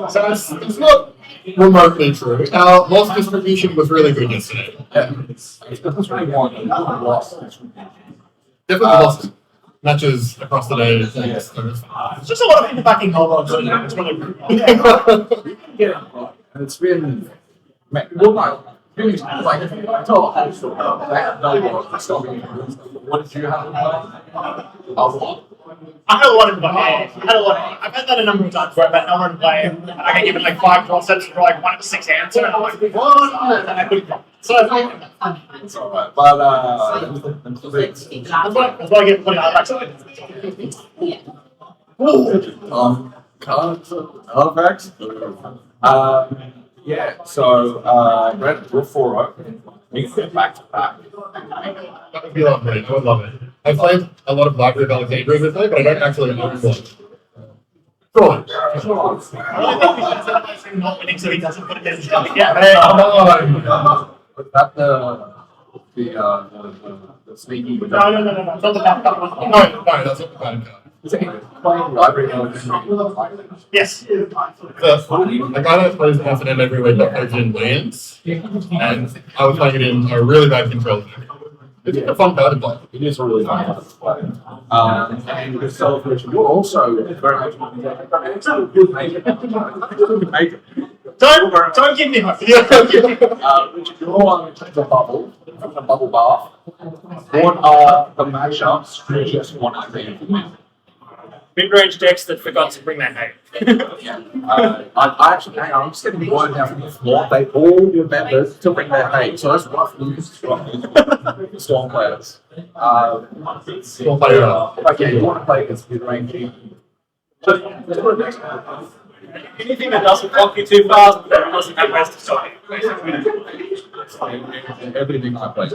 So it's not remotely true. Our loss distribution was really good yesterday. Yeah. It's 3-1. Lost. Definitely lost matches across the day. It's just a lot of people backing Hollows. It's really good. And it's been, man, well, no, really, like, tell the whole story. What did you have to play? A lot. I had a lot in play. I've had that a number of times where I've had number in play and I get given like 5 concepts for like 1 of 6 answers and I'm like, what? And I couldn't. So I think It's alright. But, that's why I get putting on backside. cards, artifacts. Yeah, so, Brett, we're 4-0. You can get back to back. That would be lovely. I would love it. I played a lot of Library of Alexandria with me, but I don't actually know one. Go on. I really think we should not winning so he doesn't put it in his deck again. Was that the sneaky? No. It's not the back up one. No, that's not the bad card. Is it playing library of Alexandria? Yes. The guy that plays Confident every week that plays in Lions, and I was playing it in a really bad control deck. It's a fun card to play. It is really fun. And with celebration, you're also very much good maker. Don't give me hope. Richard, you're on the bubble, from the bubble bath. What are the matchups you just want to see? Mid-range decks that forgot to bring their name. I actually, hang on, I'm just getting word now from the floor. They all remembered to bring their hate. So that's rough news from Storm players. Storm player. Okay, you want to play against mid-range. Just put it next to Anything that doesn't block you too fast, that doesn't have ways to stop you. everything I play. I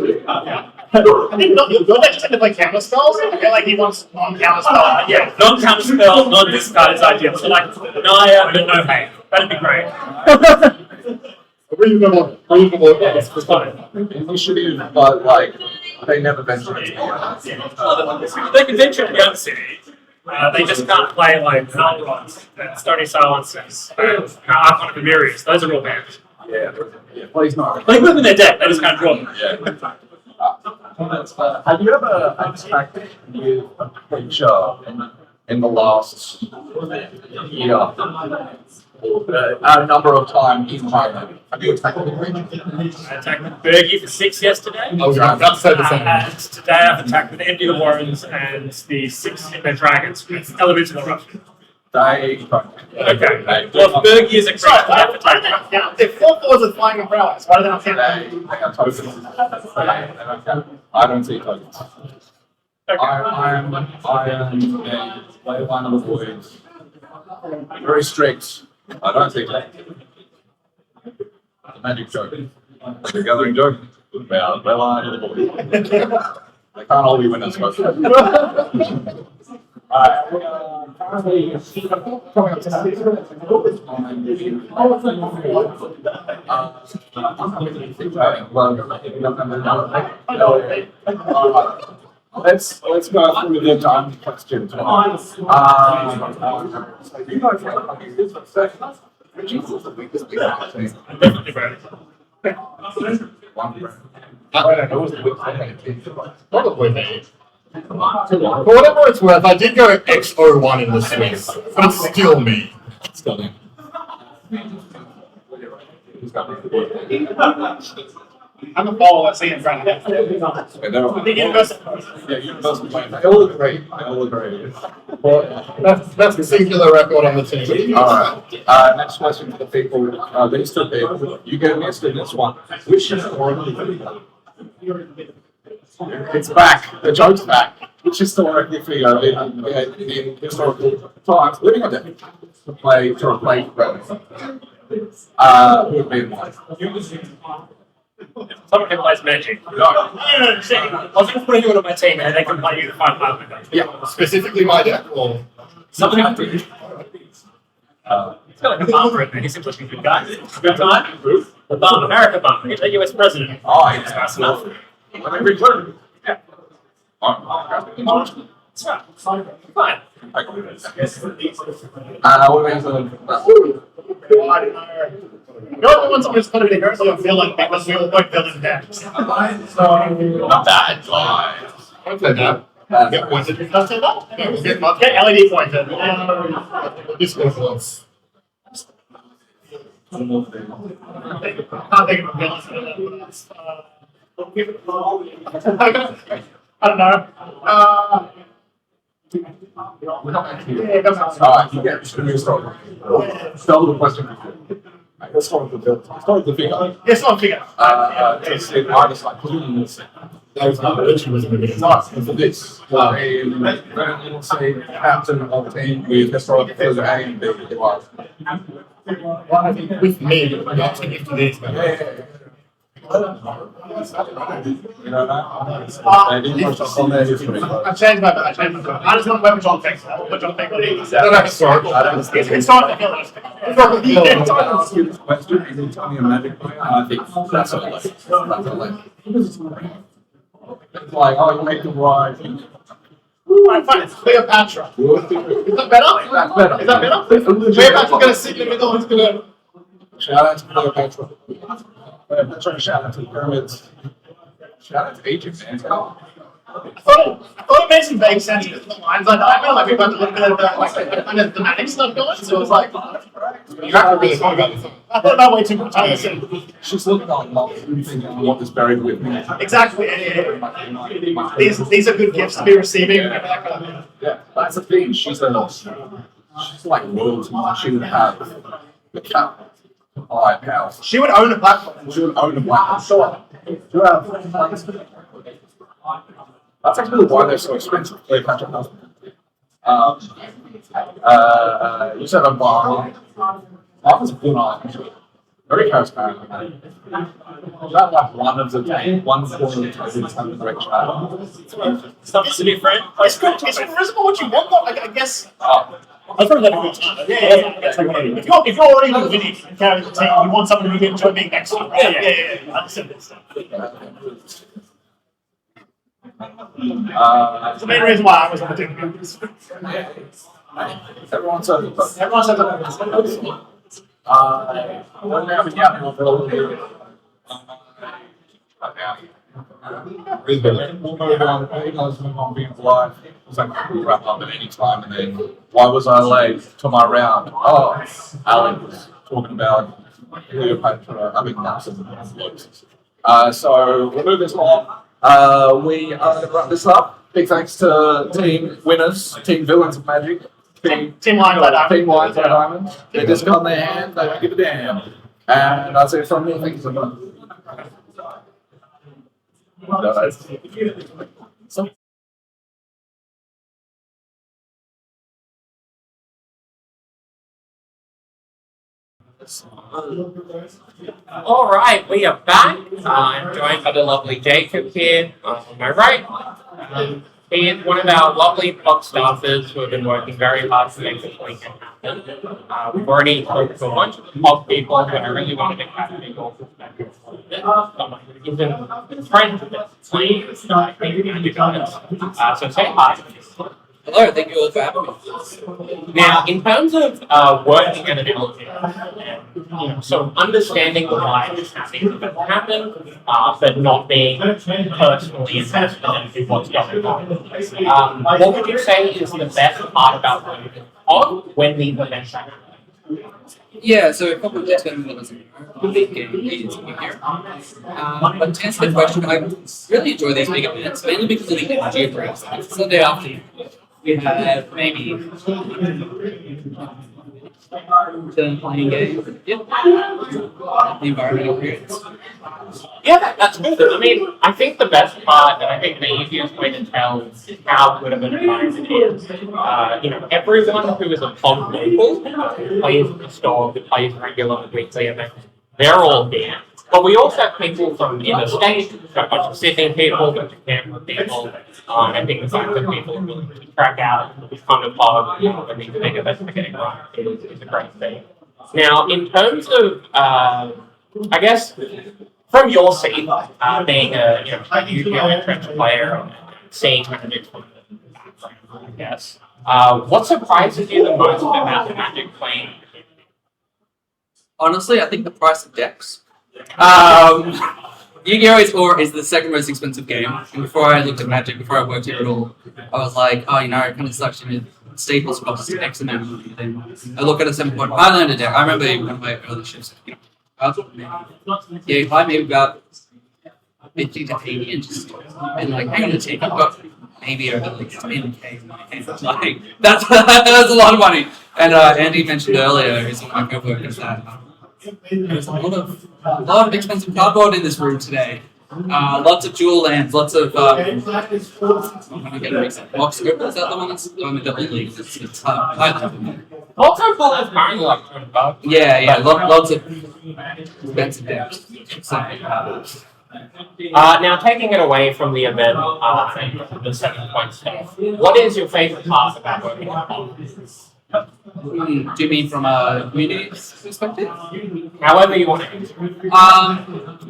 think your decks tend to play counter spells. I feel like he wants non-counter spell. Yeah, non-counter spell, non-discard is ideal. So like Naya, but no hate. That'd be great. Reasonable. It's fine. Initiative, but like, they never venture into They can venture to the other city. They just can't play like Stony Silences, Archon of Emirius. Those are real bad. Yeah, please no. They put them in their deck, they just can't draw them. Yeah. Have you ever attacked with a creature in the last year? A number of times in China. Have you attacked with a creature? I attacked with Bergie for 6 yesterday. I was about to say the same. And today I've attacked with Envy of the Warrens and the 6 in their dragons with Elements of Eruption. They Okay. Well, if Bergie is a creature, I have to take it. They're 4/4s with flying umbrellas. Why do they not count? they got tokens. I don't see tokens. I am a player one of the boys. Very strict. I don't see tokens. The magic joke. The Gathering joke about Bella and the boy. They can't all be winners, folks. Coming up let's go through the time questions. You guys which is the weakest thing I've seen? Definitely, bro. I don't know, it was the weakest thing. Probably me. For whatever it's worth, I did go X01 in the Swiss, but it's still me. It's got him. I'm a follower, see in front of The Universal. Yeah, Universal playing. They all agree. They all agree. That's the singular record on the team. Alright. Next question for the people. These two people. You get missed in this one. Which historically it's back. The joke's back. Which historically figure in historical times, living or dead, to replace Bradley. Who would be in one? Someone can play Magic. No. No. See, I was going to put you on my team and they can play you the 5 window. Yeah, specifically my deck. Or Something up to you. It's got like a bomber in there. He seems like a good guy. Good time. The bomb, America bomber. He's the US president. Oh, it's fast enough. Whenever you turn. Yeah. That's right. Fine. What means You're the ones that just put it in early on villain because we all put villain decks. not bad, guys. Don't say that. Get pointed. Don't say that. Yeah, we'll get much. Get LED pointed. This one was. Can't think of a villain. I don't know. Yeah, go for it. Alright, you get to new story. Spell the question. Let's start with the bill. Start with the figure. Yes, I'll figure. It's in either side. That was not literally was in the beginning. Nice. And for this, don't say captain of the team with historical figure A and B. It was. With me, I'm not to give to these guys. You know that? They didn't touch us on their history. I changed my vote. I just want to vote for John Fick. I will put John Fick on it. No, no, sorry. It's not the villain. If I ask you this question and you tell me a magic player, I think that's a left. That's a left. It's like, oh, you make the right. Alright, fine. It's Cleopatra. Is that better? That's better. Is that better? Cleopatra's going to sit in the middle and it's going to. Shout out to Cleopatra. Cleopatra, shout out to the pyramids. Shout out to Egypt, man. I thought it made some vague sense because the lines are diamond, like we've got a little bit of the kind of thematic stuff going, so it was like, You have to really talk about this. I thought about way too much. I listened. She's looking on mom thinking, I want this buried with me. Exactly. And these are good gifts to be receiving. Yeah, that's the thing. She's like royalty. She would have the cap. High power. She would own a platform. She would own a black. Sure. She would have. That's actually why they're so expensive. Cleopatra does. You said a bar. Martha's a good eye. Very charismatic. That like one of the team, one quarter of the team is having a great chat. Stuff to be friend. It's charisma what you want, though. I guess. Oh, I've probably had a good time. Yeah. If you're already with Vinny and carrying the team, you want someone who can enjoy being next to you. Right? Yeah. I understand this. It's the main reason why I was on the team. everyone says it. But, Everyone says that. when they're having out in the we'll move on. You guys move on being live. It's like we wrap up at any time, and then why was I late to my round? Oh, Alan was talking about Cleopatra. I mean, that's so we'll move this on. We are going to wrap this up. Big thanks to team winners, team villains of Magic, Team Lions by Diamond. Team Lions by Diamond. They just got in their hand. They don't give a damn. And that's it from me. Thank you so much. So All right, we are back. I'm joined by the lovely Jacob here. On my right, he is one of our lovely pod staffers who have been working very hard to make this weekend happen. We've already spoken to a bunch of pod people, but I really wanted to capture your perspective on this. Someone who isn't friends with this team, I think you guys. So say hi. Hello, thank you all for having me. Now, in terms of working at an LGS, so understanding why this happened, but not being personally invested in what's going on. What would you say is the best part about working on when these events happen? Yeah, so a couple of things that was a big game is here. But to answer the question, I really enjoy these big events, mainly because of the energy it brings. Sunday afternoon, we have maybe playing games. Yep. The environmental periods. Yeah, that's good. I mean, I think the best part, and I think the easiest way to tell how good of an environment is, everyone who is a pod local, who plays at the store, who plays regular weekly events, they're all here. But we also have people from interstate, a bunch of Sydney people, a bunch of Canberra people. I think the fact that people are willing to track out and come to pod and these big events are getting right is a great thing. Now, in terms of, I guess, from your seat, being a UPL entrenched player and seeing Magic from the background, I guess, what surprises you the most about the Magic playing? Honestly, I think the price of decks. Yu-Gi-Oh! is the second most expensive game. And before I looked at Magic, before I worked here at all, I was like, it kind of sucks. Staples cost X amount of money. Then I look at a 7 point Highlander deck. I remember one of my early shifts. I maybe about 50 to 80 inches. And like, hang on a tick, I've got maybe over like 10K in my hands. Like, that's a lot of money. And Andy mentioned earlier, who's one of my co-workers, that there's a lot of expensive cardboard in this room today. Lots of dual lands, lots of I'm gonna get a recent box script. Is that the one that's going with the whole league? It's high. Lots of people have kind of like $200. Yeah, lots of expensive decks. So, now taking it away from the event, the 7 point stuff, what is your favorite part about working on pod? do you mean from a community perspective? However you want to answer.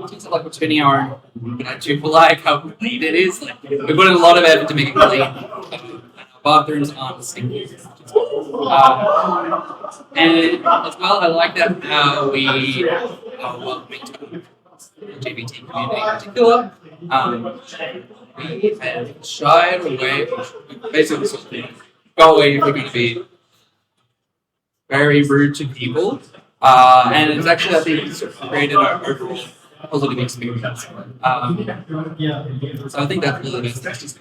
Things like we're turning our own, but I do like how clean it is. Like, we put in a lot of effort to make it clean. Our bathrooms aren't stinky. And as well, I like that how we are welcoming to the LGBT community in particular. We have shied away, basically sort of go away if we're going to be very rude to people. And it's actually, I think, it's created an overall positive experience. So I think that's really the best. It's just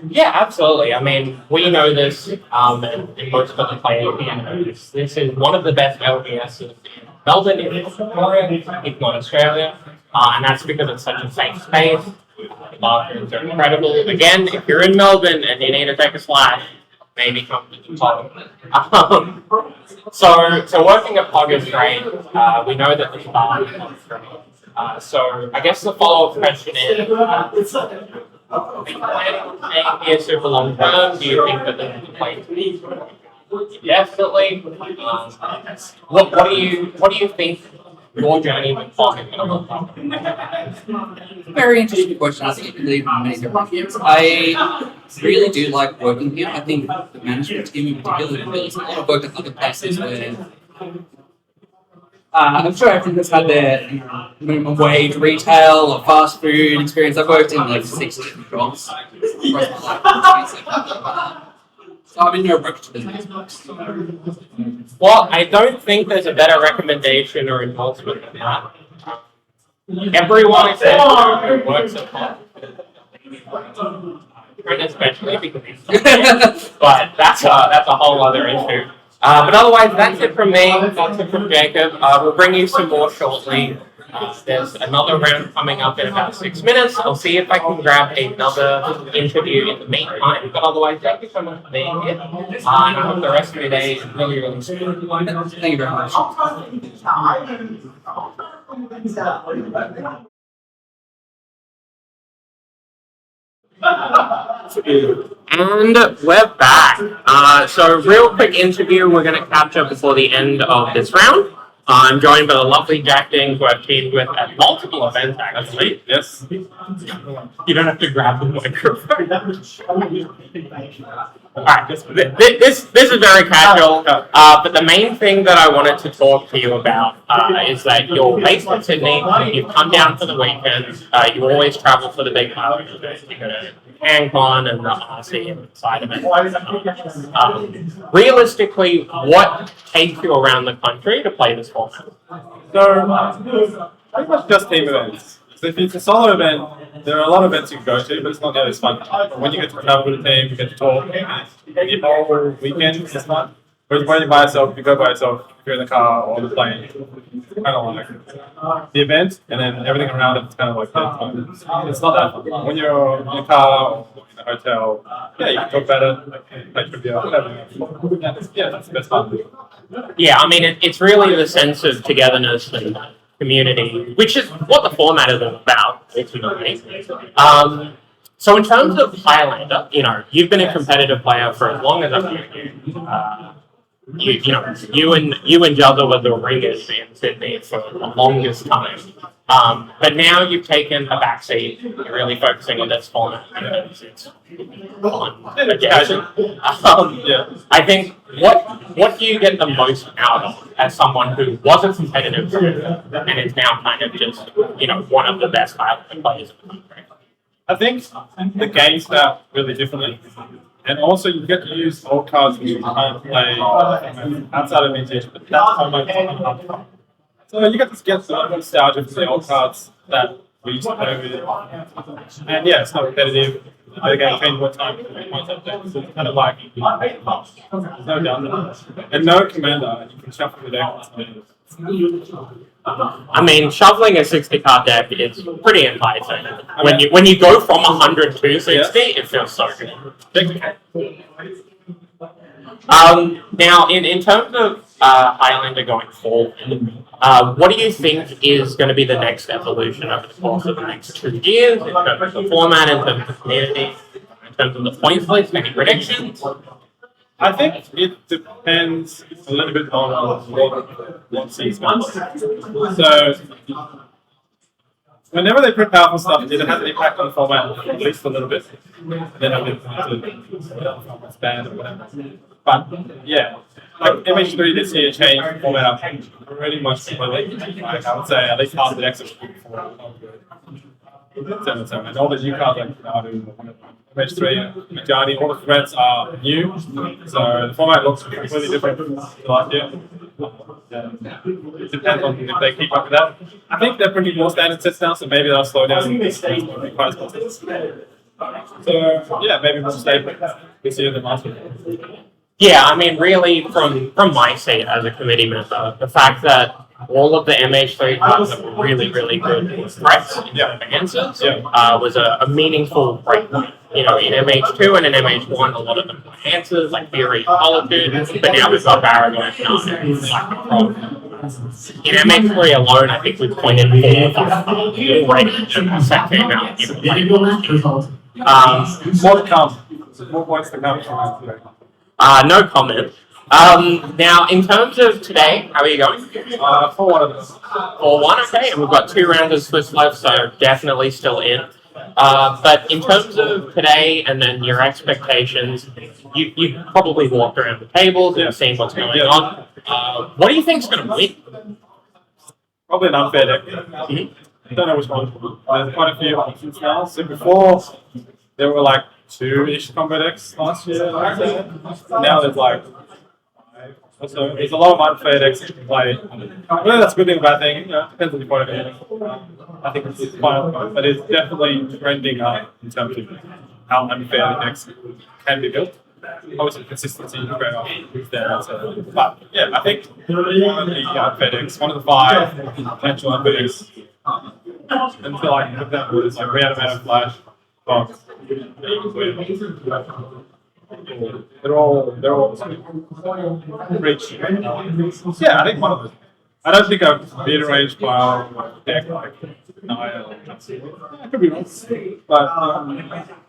Yeah, absolutely. I mean, we know this, and most of the players here know this. This is one of the best LGSs in Melbourne, if not Australia, and that's because it's such a safe space. The bathrooms are incredible. Again, if you're in Melbourne and you need to take a splash, maybe come to the pod. So working at Pod is great. We know that the staff is great. So I guess the follow-up question is, are you planning on staying here super long term? Do you think that the place definitely? What do you think your journey with Pod is going to look like? Very interesting question. I think you can leave in many different ways. I really do like working here. I think the management team in particular feels a lot of work at other places where I'm sure everyone has had their minimum wage retail or fast food experience. I've worked in like 6 different jobs. So I'm in no rush to business. Well, I don't think there's a better recommendation or endorsement than that. Everyone except who works at Pod, and especially because he's but that's a whole other issue. But otherwise, that's it from me. That's it from Jacob. We'll bring you some more shortly. There's another round coming up in about 6 minutes. I'll see if I can grab another interview in the meantime. But otherwise, thank you so much for being here. And I hope the rest of your day is really, really smooth. Thank you very much. And we're back. So real quick interview we're going to capture before the end of this round. I'm joined by the lovely Jack Ding, who I've teamed with at multiple events, actually. Yes. You don't have to grab the microphone. Alright, this is very casual, but the main thing that I wanted to talk to you about is that you're based in Sydney, you've come down for the weekend, you always travel for the big highlights, you go to CanCon and the RC side of it. Realistically, what takes you around the country to play this format? So, pretty much just team events. So if it's a solo event, there are a lot of events you can go to, but it's not nearly as fun. When you get to travel with a team, you get to talk, the whole weekend is fun. Whereas when you're by yourself, you go by yourself, if you're in the car or the plane, it's kind of like the event, and then everything around it is kind of like that. It's not that fun. When you're in a car or in a hotel, yeah, you can talk about it, play trivia, whatever. Yeah, that's the best part. Yeah, I mean, it's really the sense of togetherness and community, which is what the format is all about, ultimately. So in terms of Highlander, you've been a competitive player for as long as I've known you. You and Juzza were the ringers in Sydney for the longest time. But now you've taken a backseat. You're really focusing on this format because it's fun. I think what do you get the most out of as someone who wasn't competitive and is now kind of just one of the best Highlander players in the country? I think the games start really differently. And also, you get to use old cards which you can't play outside of vintage, but that's how much fun. So you get to get some nostalgia from the old cards that we used to play with. And yeah, it's not repetitive. The game changed one time. So it's kind of like, there's no downtime. And no commander, you can shuffle the deck. I mean, shuffling a 60-card deck is pretty enticing. When you go from 100 to 60, it feels so good. Now, in terms of Highlander going forward, what do you think is going to be the next evolution over the course of the next 2 years in terms of the format, in terms of the community, in terms of the points list, any predictions? I think it depends a little bit on what sees best. So, whenever they print powerful stuff, it has an impact on the format, at least a little bit. Then I'll get to expand or whatever. But, yeah, like MH3 this year changed the format up pretty much completely. Like, I would say at least half the decks are good. And all the new cards like Nadu, MH3, Majani, all the threats are new. So the format looks completely different to last year. It depends on if they keep up with that. I think they're printing more standard sets now, so maybe they'll slow down. So yeah, maybe more stable this year than last year. Yeah, I mean, really, from my seat as a committee member, the fact that all of the MH3 cards that were really, really good threats in advances was a meaningful breakpoint. In MH2 and in MH1, a lot of them were answers, like Fury and Solitude, but now we've got Baragorn and Black Control. In MH3 alone, I think we've pointed 4 or 5 already, and the set came out in More to come. More points to come from that. No comment. Now, in terms of today, how are you going? 4-1. 4-1, okay, and we've got 2 rounds of Swiss left, so definitely still in. But in terms of today and then your expectations, you've probably walked around the tables and seen what's going on. What do you think's going to win? Probably an unfair deck. I don't know which one. There's quite a few options now. So before, there were like 2-ish combo decks last year. Now there's like 5. So there's a lot of unfair decks to play. Whether that's a good thing or bad thing, depends on your point of view. I think it's fine, but it's definitely trending up in terms of how unfair the decks can be built. obviously consistency is great there. So, but yeah, I think one of the FedEx, one of the 5 potential FedEx, until I put that was like reanimated Flash, Fox. They're all reach. Yeah, I think one of them. I don't think I've mid-range pile deck like Nile. I could be wrong, but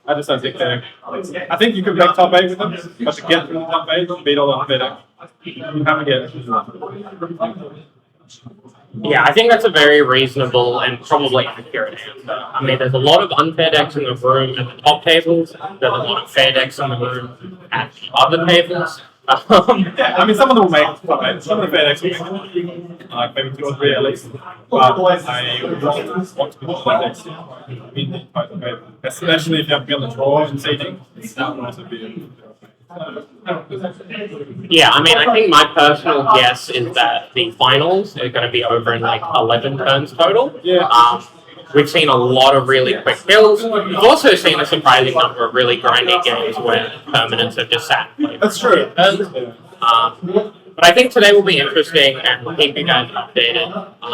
I just don't think they're. I think you could make top 8 with them, but to get through the top 8, to beat all the unfair decks, you have to get. Yeah, I think that's a very reasonable and probably accurate answer. I mean, there's a lot of unfair decks in the room at the top tables. There's a lot of fair decks in the room at the other tables. Yeah, I mean, some of them will make top 8. Some of the fair decks will make like maybe 2 or 3 at least. But I want to be the top 8. Especially if you have to be on the draw and seeding. That would also be. Yeah, I mean, I think my personal guess is that the finals are going to be over in like 11 turns total. Yeah. We've seen a lot of really quick kills. We've also seen a surprising number of really grinding games where permanents have just sat. That's true. But I think today will be interesting and we'll keep you guys updated.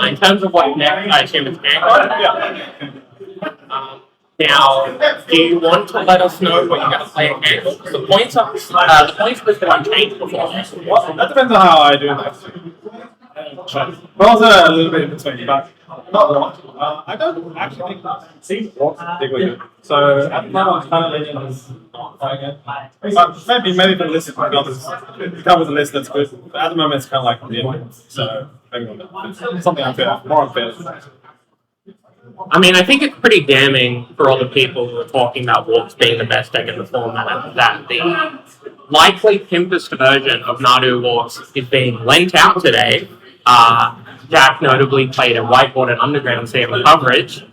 In terms of what next, I assume it's Vanguard. Now, do you want to let us know what you're going to play at Vanguard? The points list won't change before. That depends on how I do that. But also a little bit in between, but not a lot. I don't actually see what's particularly good. So at the moment, I'm kind of leaning on not playing it. But maybe the list covers the list that's good. But at the moment, it's kind of like yeah. So maybe not. Something unfair, more unfair. I mean, I think it's pretty damning for all the people who are talking about Warps being the best deck in the format that the likely pimpest version of Nadu Warps is being lent out today. Jack notably played a Whiteboard and Underground CM coverage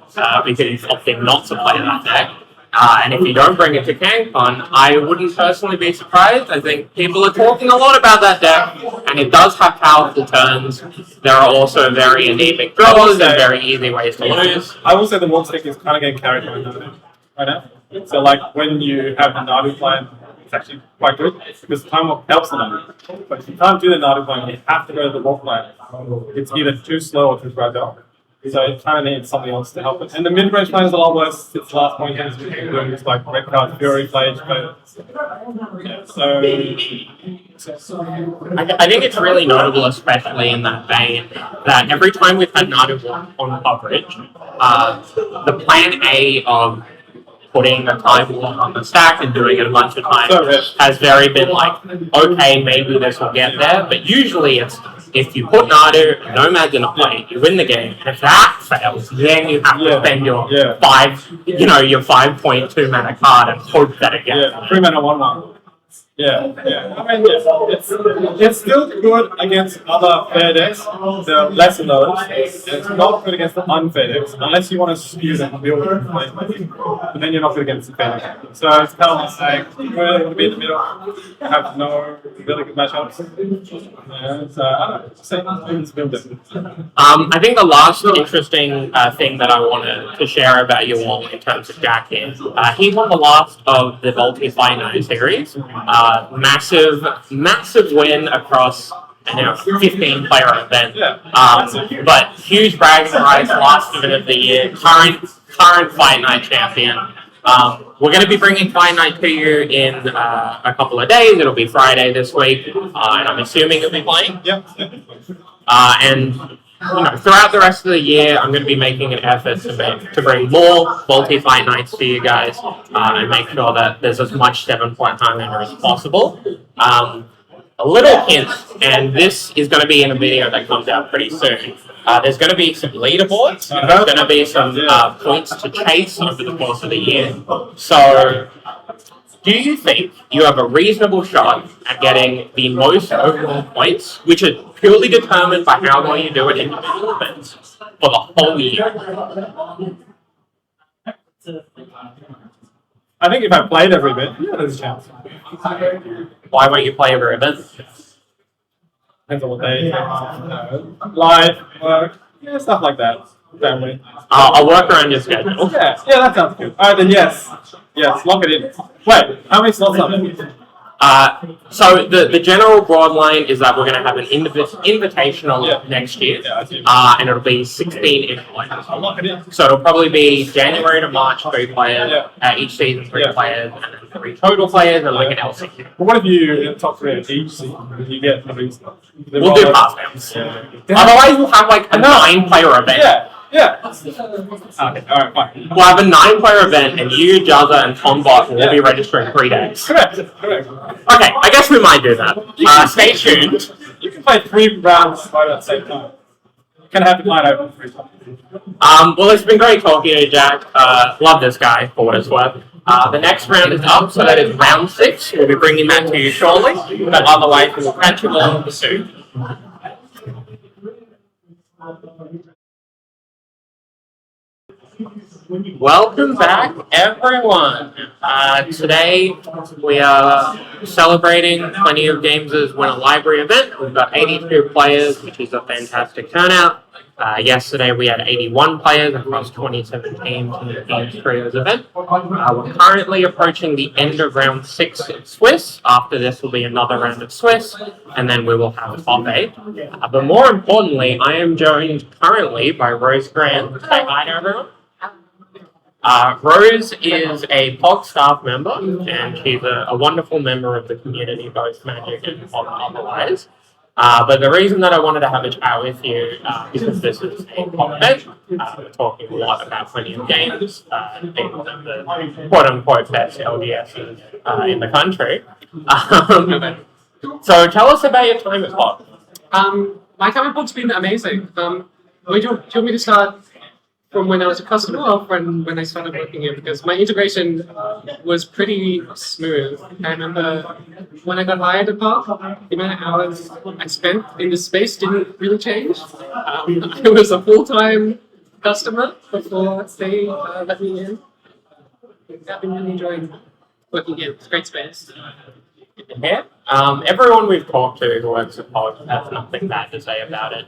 because he's opting not to play that deck. And if you don't bring it to CanCon, I wouldn't personally be surprised. I think people are talking a lot about that deck, and it does have powerful turns. There are also very anemic draws and very easy ways to lose. I will say the Warp stick is kind of getting carried by Nadu right now. So like when you have the Nadu plan, it's actually quite good because time walk helps the Nadu. But if you can't do the Nadu plan, you have to go to the Warp plan. It's either too slow or too fragile. So it kind of needs something else to help it. And the mid-range plan is a lot worse. It's the last point games we can do. It's like Red Card, Fury, Plage, yeah, so... I think it's really notable, especially in that vein, that every time we've had Nadu on coverage, the plan A of putting a time warp on the stack and doing it a bunch of times has very been like, okay, maybe this will get there, but usually it's if you put Nadu, Nomad's in a play, you win the game. And if that fails, then you have to spend your your 5.2 mana card and hope that it gets. Yeah, 3 mana 1/1. Yeah. I mean, it's still good against other fair decks. The lesser those. It's not good against the unfair decks unless you want to skew the build. But then you're not good against the fair decks. So it's kind of like we're going to be in the middle. Have no really good matchups. Yeah, so I don't know. Just build it. I think the last interesting thing that I wanted to share about you all in terms of Jack here, he won the last of the Volti Final series. Massive win across 15 player event. But huge bragging rights, last event of the year, current Fight Night champion. We're going to be bringing Fight Night to you in a couple of days. It'll be Friday this week, and I'm assuming you'll be playing. Yep. And throughout the rest of the year, I'm going to be making an effort to bring more multi-fight nights to you guys and make sure that there's as much 7-point high runner as possible. A little hint, and this is going to be in a video that comes out pretty soon. There's going to be some leaderboards, and there's going to be some points to chase over the course of the year. So, do you think you have a reasonable shot at getting the most overall points, which are purely determined by how well you do at individual events, for the whole year? I think if I played every bit, there's a chance. Why won't you play every event? Depends on what day. Life, work, stuff like that. Family. I'll work around your schedule. Yeah, that sounds good. Alright then, yes, lock it in. Wait, how many slots are there? So the general broad line is that we're going to have an invitational next year, Yeah, I see. and it'll be 16 invitations. I'll lock it in. So it'll probably be January to March, 3 players, each season 3 Yeah. players, and then 3 total players, and like an LCQ. But what if you in the top 3 of each season, you get the big stuff? We'll do pass rounds. Yeah. Otherwise, we'll have like a 9-player event. Yeah. Okay, alright, fine. We'll have a 9-player event, and you, Jazza, and Tombot will be registering 3 days. Correct. Okay, I guess we might do that. Stay tuned. You can play 3 rounds right at the same time. You can have the line open 3 times. Well, it's been great talking to you, Jack. Love this guy, for what it's worth. The next round is up, so that is round 6. We'll be bringing that to you shortly, but otherwise, we will catch you all soon. Welcome back, everyone. Today we are celebrating Plenty of Games' Winter Library event. We've got 82 players, which is a fantastic turnout. Yesterday we had 81 players across 27 teams in the Games Trios event. We're currently approaching the end of round 6 of Swiss. After this will be another round of Swiss, and then we will have a top 8. But more importantly, I am joined currently by Rose Grant. Say hi to everyone. Rose is a POG staff member, and she's a wonderful member of the community, both Magic and POG otherwise. But the reason that I wanted to have a chat with you, because this is a POG event, we're talking a lot about Plenty of Games, things of the quote-unquote best LGSs in the country. So tell us about your time at POG. My time at POG's been amazing. Do you want me to start from when I was a customer or from when I started working here? Because my integration was pretty smooth. I remember when I got hired at POG, the amount of hours I spent in the space didn't really change. I was a full-time customer before they let me in. I've been really enjoying working here. It's a great space. Yeah. Everyone we've talked to who works at POG has nothing bad to say about it,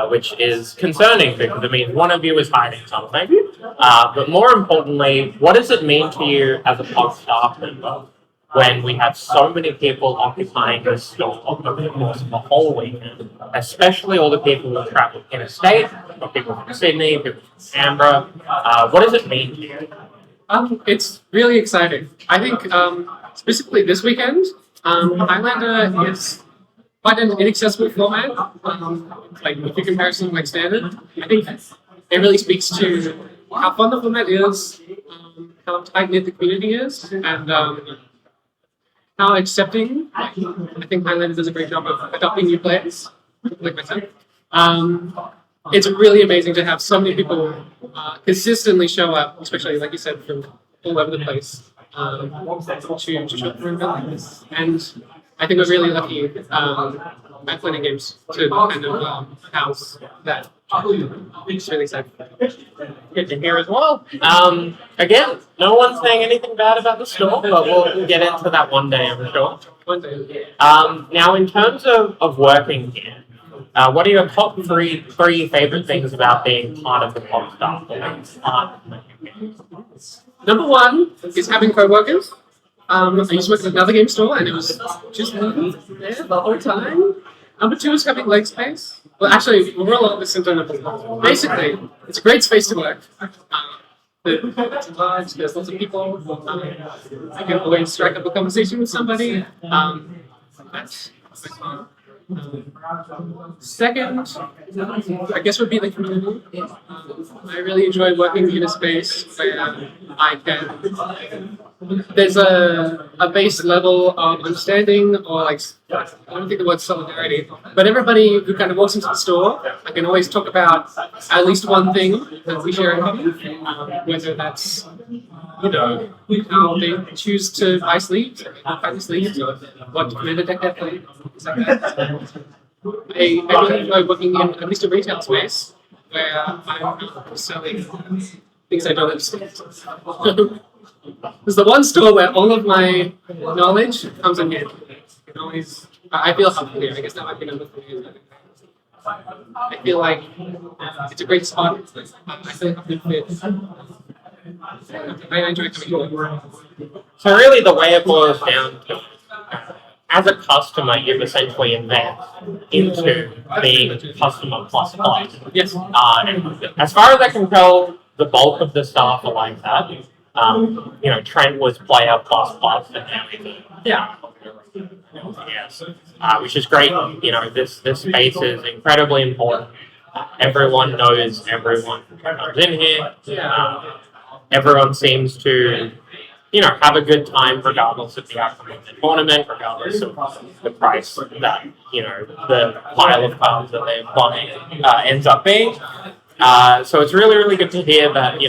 which is concerning because it means one of you is hiding something. But more importantly, what does it mean to you as a POG staff member when we have so many people occupying this store over the course of the whole weekend, especially all the people who travel interstate, people from Sydney, people from Canberra? What does it mean to you? It's really exciting. I think specifically this weekend, Highlander is quite an inaccessible format. Like if you compare something like Standard, I think it really speaks to how fun the format is, how tight knit the community is, and how accepting. I think Highlander does a great job of adopting new players, like myself. It's really amazing to have so many people consistently show up, especially like you said, from all over the place, to shop for an event like this. And I think we're really lucky at Plenty Games to kind of house that. It's really exciting. Good to hear as well. Again, no one's saying anything bad about the store, but we'll get into that one day, I'm sure. One day. Now, in terms of working here, what are your top three favorite things about being part of the POG staff? Or being part of Number one is having co-workers. I used to work at another game store and it was just me there the whole time. Number two is having leg space. Well, actually, we're all this into basically, it's a great space to work. It's large, there's lots of people. You can always strike up a conversation with somebody. That's fun. Second, I guess would be the community. I really enjoy working in a space where I can. There's a base level of understanding, or like I don't think the word solidarity, but everybody who kind of walks into the store, I can always talk about at least one thing that we share in common, whether that's how they choose to buy sleeves, or what kind of sleeves, or what commander deck they play, things like that. I really enjoy working in at least a retail space where I'm selling things I don't understand. There's the one store where all of my knowledge comes in here. I feel comfortable here. I guess that might be number 3. I feel like it's a great spot. I feel like I'm good fit. I enjoy coming here. So really the way it boils down to as a customer, you've essentially invested into being customer plus plus. Yes. And as far as I can tell, the bulk of the staff are like that. Trent was player plus plus, and now he's yes, which is great. This space is incredibly important. Everyone knows everyone who comes in here. Everyone seems to, have a good time regardless of the outcome of the tournament, regardless of the price that, the pile of cards that they're buying ends up being. So it's really, really good to hear that,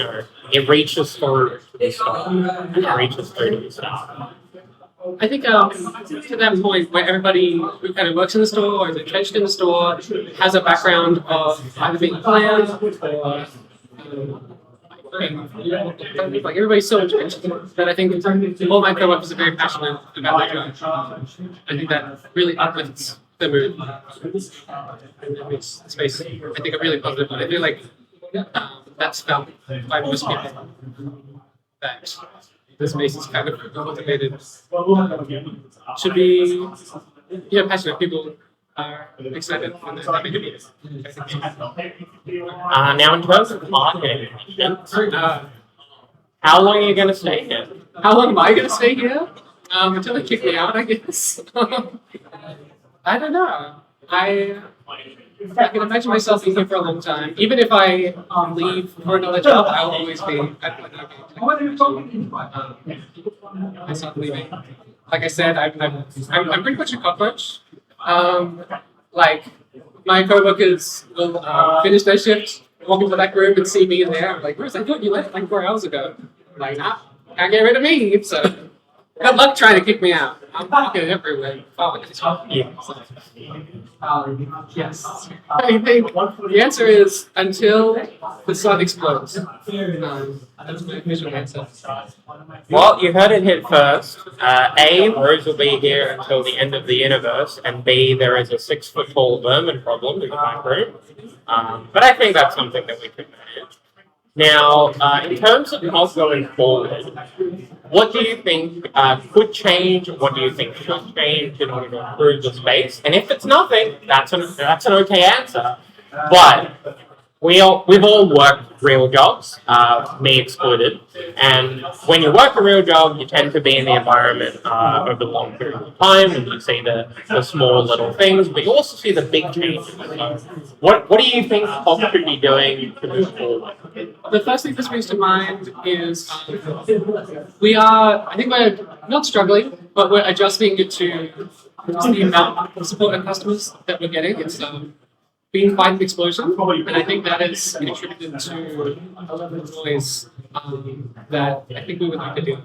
it reaches through to the staff. It reaches through to the staff. I think to that point where everybody who kind of works in the store or is entrenched in the store has a background of either being a player or like everybody's so entrenched that I think all my co-workers are very passionate about their job. I think that really uplifts the mood and it makes the space, I think, a really positive one. I feel like that's felt by most people that the space is kind of cultivated. Should be, passionate people are excited when they're having a meeting. Now, in terms of marketing, how long are you going to stay here? How long am I going to stay here? Until they kick me out, I guess. I don't know. I can imagine myself being here for a long time. Even if I leave for another job, I will always be. I'm not leaving. Like I said, I'm pretty much a cockroach. Like my coworkers will finish their shift, walk into that room and see me in there. I'm like, where's that? You left like 4 hours ago. I'm like, nah, can't get rid of me. So good luck trying to kick me out. I'm fucking everywhere. Yes. I think the answer is until the sun explodes. That's my official answer. Well, you heard it hit first. A, Rose will be here until the end of the universe, and B, there is a 6-foot-tall vermin problem in the back room. But I think that's something that we could manage. Now, in terms of health going forward, what do you think could change? What do you think should change in order to improve the space? And if it's nothing, that's an okay answer. But we've all worked real jobs, me excluded. And when you work a real job, you tend to be in the environment over a long period of time, and you see the small little things, but you also see the big changes. So what do you think Pop should be doing to move forward? The first thing that springs to mind is we're not struggling, but we're adjusting it to the amount of support and customers that we're getting. It's been quite an explosion, and I think that has contributed to a level of noise that I think we would like to do.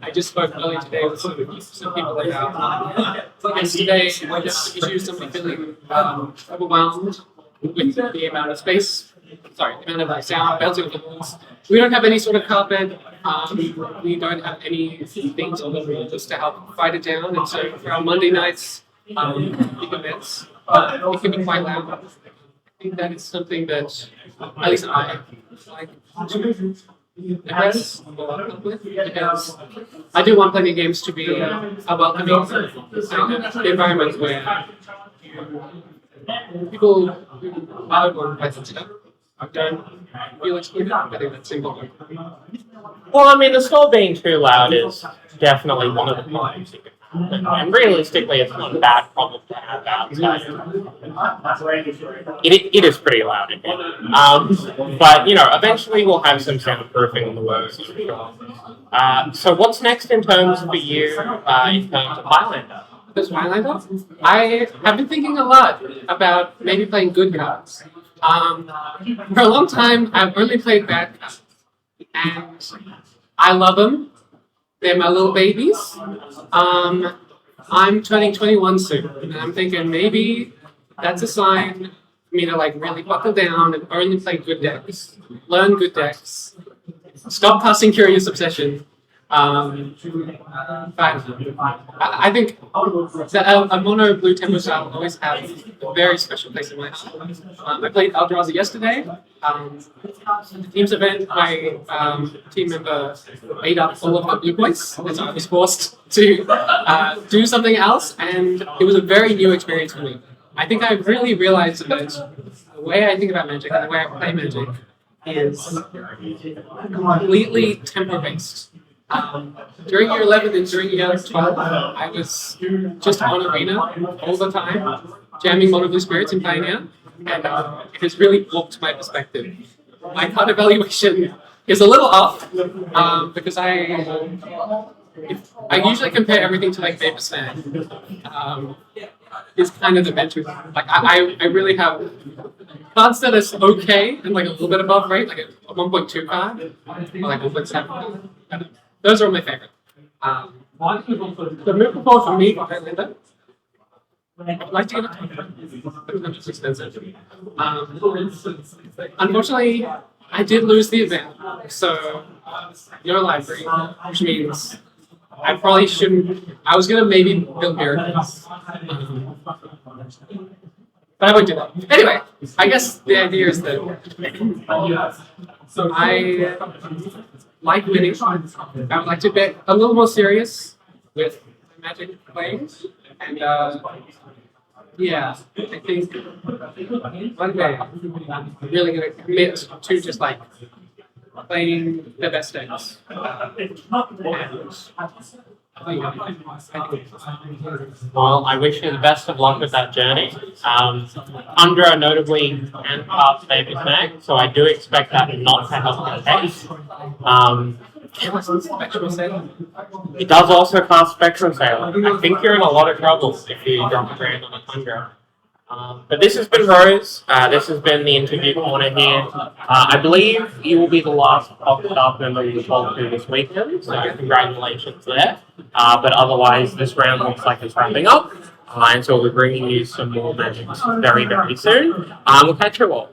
I just spoke earlier today with some people about yesterday I just issued somebody feeling overwhelmed with the amount of space. Sorry, the amount of sound bouncing off the walls. We don't have any sort of carpet. We don't have any things on the walls to help fight it down. And so for our Monday nights big events, it can be quite loud. I think that is something that at least I like to address or help with, because I do want Plenty of Games to be a welcoming environment where people who are going to play stuff don't feel excluded. I think that's important. Well, I mean, the store being too loud is definitely one of the problems. And realistically, it's not a bad problem to have outside. It is pretty loud in here. But, eventually we'll have some soundproofing in the works. So what's next in terms for you in terms of Highlander? This Highlander? I have been thinking a lot about maybe playing good cards. For a long time, I've only played bad cards. And I love them. They're my little babies. I'm turning 21 soon, and I'm thinking maybe that's a sign for me to really buckle down and only play good decks, learn good decks, stop casting Curious Obsession, I think that a mono blue tempo style will always have a very special place in my heart. I played Eldrazi yesterday. The team's event, my team member ate up all of the blue points, and so I was forced to do something else, and it was a very new experience for me. I think I really realized that the way I think about Magic and the way I play Magic is completely tempo-based. During year 11 and during year 12, I was just on Arena all the time, jamming Mono Blue Spirits and Pioneer, and it has really warped my perspective. My card evaluation is a little off because I usually compare everything to like Vapor Sand. Is kind of the benchmark. Like I really have cards that is okay and like a little bit above rate, like a 1.2 card, or like 1.7. Those are my favorite. The move forward for me, Highlander, I'd like to get it, but it's just expensive. Unfortunately, I did lose the event, so no library, which means I probably shouldn't. I was gonna maybe build miracles, but I wouldn't do that. Anyway, I guess the idea is that I like winning. I would like to get a little more serious with my Magic playing, and yeah, I think one day I'm really gonna commit to just like playing the best decks. Well, I wish you the best of luck with that journey. Tundra notably can pass Vapor Snag, so I do expect that not to help the case. It does also cast Spectrum Sail. I think you're in a lot of trouble if you drop a brand on a Tundra. But this has been Rose. This has been the interview corner here. I believe you will be the last of the staff member we talk to this weekend, so congratulations there. But otherwise, this round looks like it's wrapping up, and so we'll be bringing you some more magics very, very soon. We'll catch you all.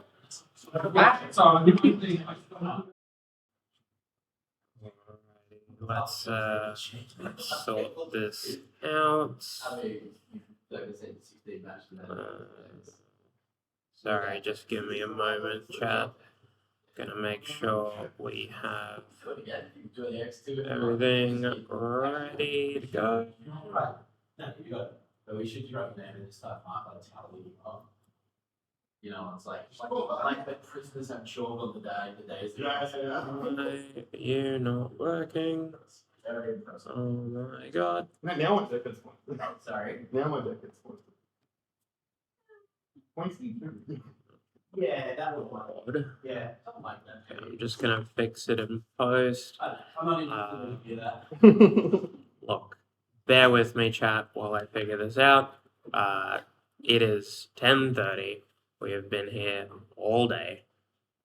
Let's sort this out. Sorry, just give me a moment, chat. Gonna make sure we have everything ready to go. But we should drop name and stuff, Mark. That's how we you know, it's like the prisoners have chalk on the days. Why you not working? Very impressive. Oh my god. Now my deck is one. Sorry. Now my deck is one. Yeah, that would work. God. Yeah, something like that. Okay, I'm just gonna fix it in post. I'm not even to do that. Look, bear with me, chat, while I figure this out. It is 10:30. We have been here all day.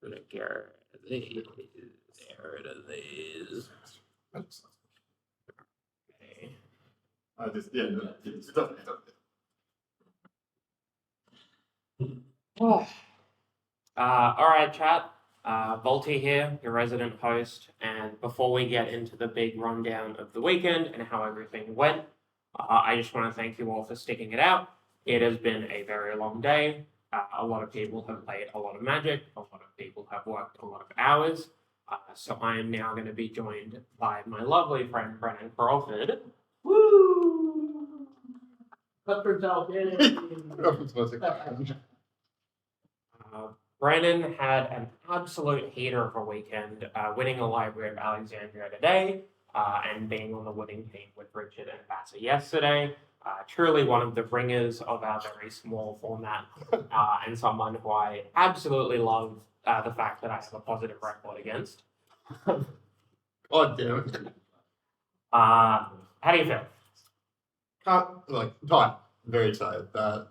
I'm gonna get rid of these. Get rid of these. Okay. It doesn't. Alright, chat. Volty here, your resident host, and before we get into the big rundown of the weekend and how everything went, I just want to thank you all for sticking it out. It has been a very long day. A lot of people have played a lot of Magic, a lot of people have worked a lot of hours, so I am now going to be joined by my lovely friend Brennan Crawford. Woo! Clifford Brennan had an absolute heater of a weekend, winning the Library of Alexandria today, and being on the winning team with Richard and Vassar yesterday. Truly one of the bringers of our very small format, and someone who I absolutely love the fact that I have a positive record against. God damn it. How do you feel? Tired. Very tired. That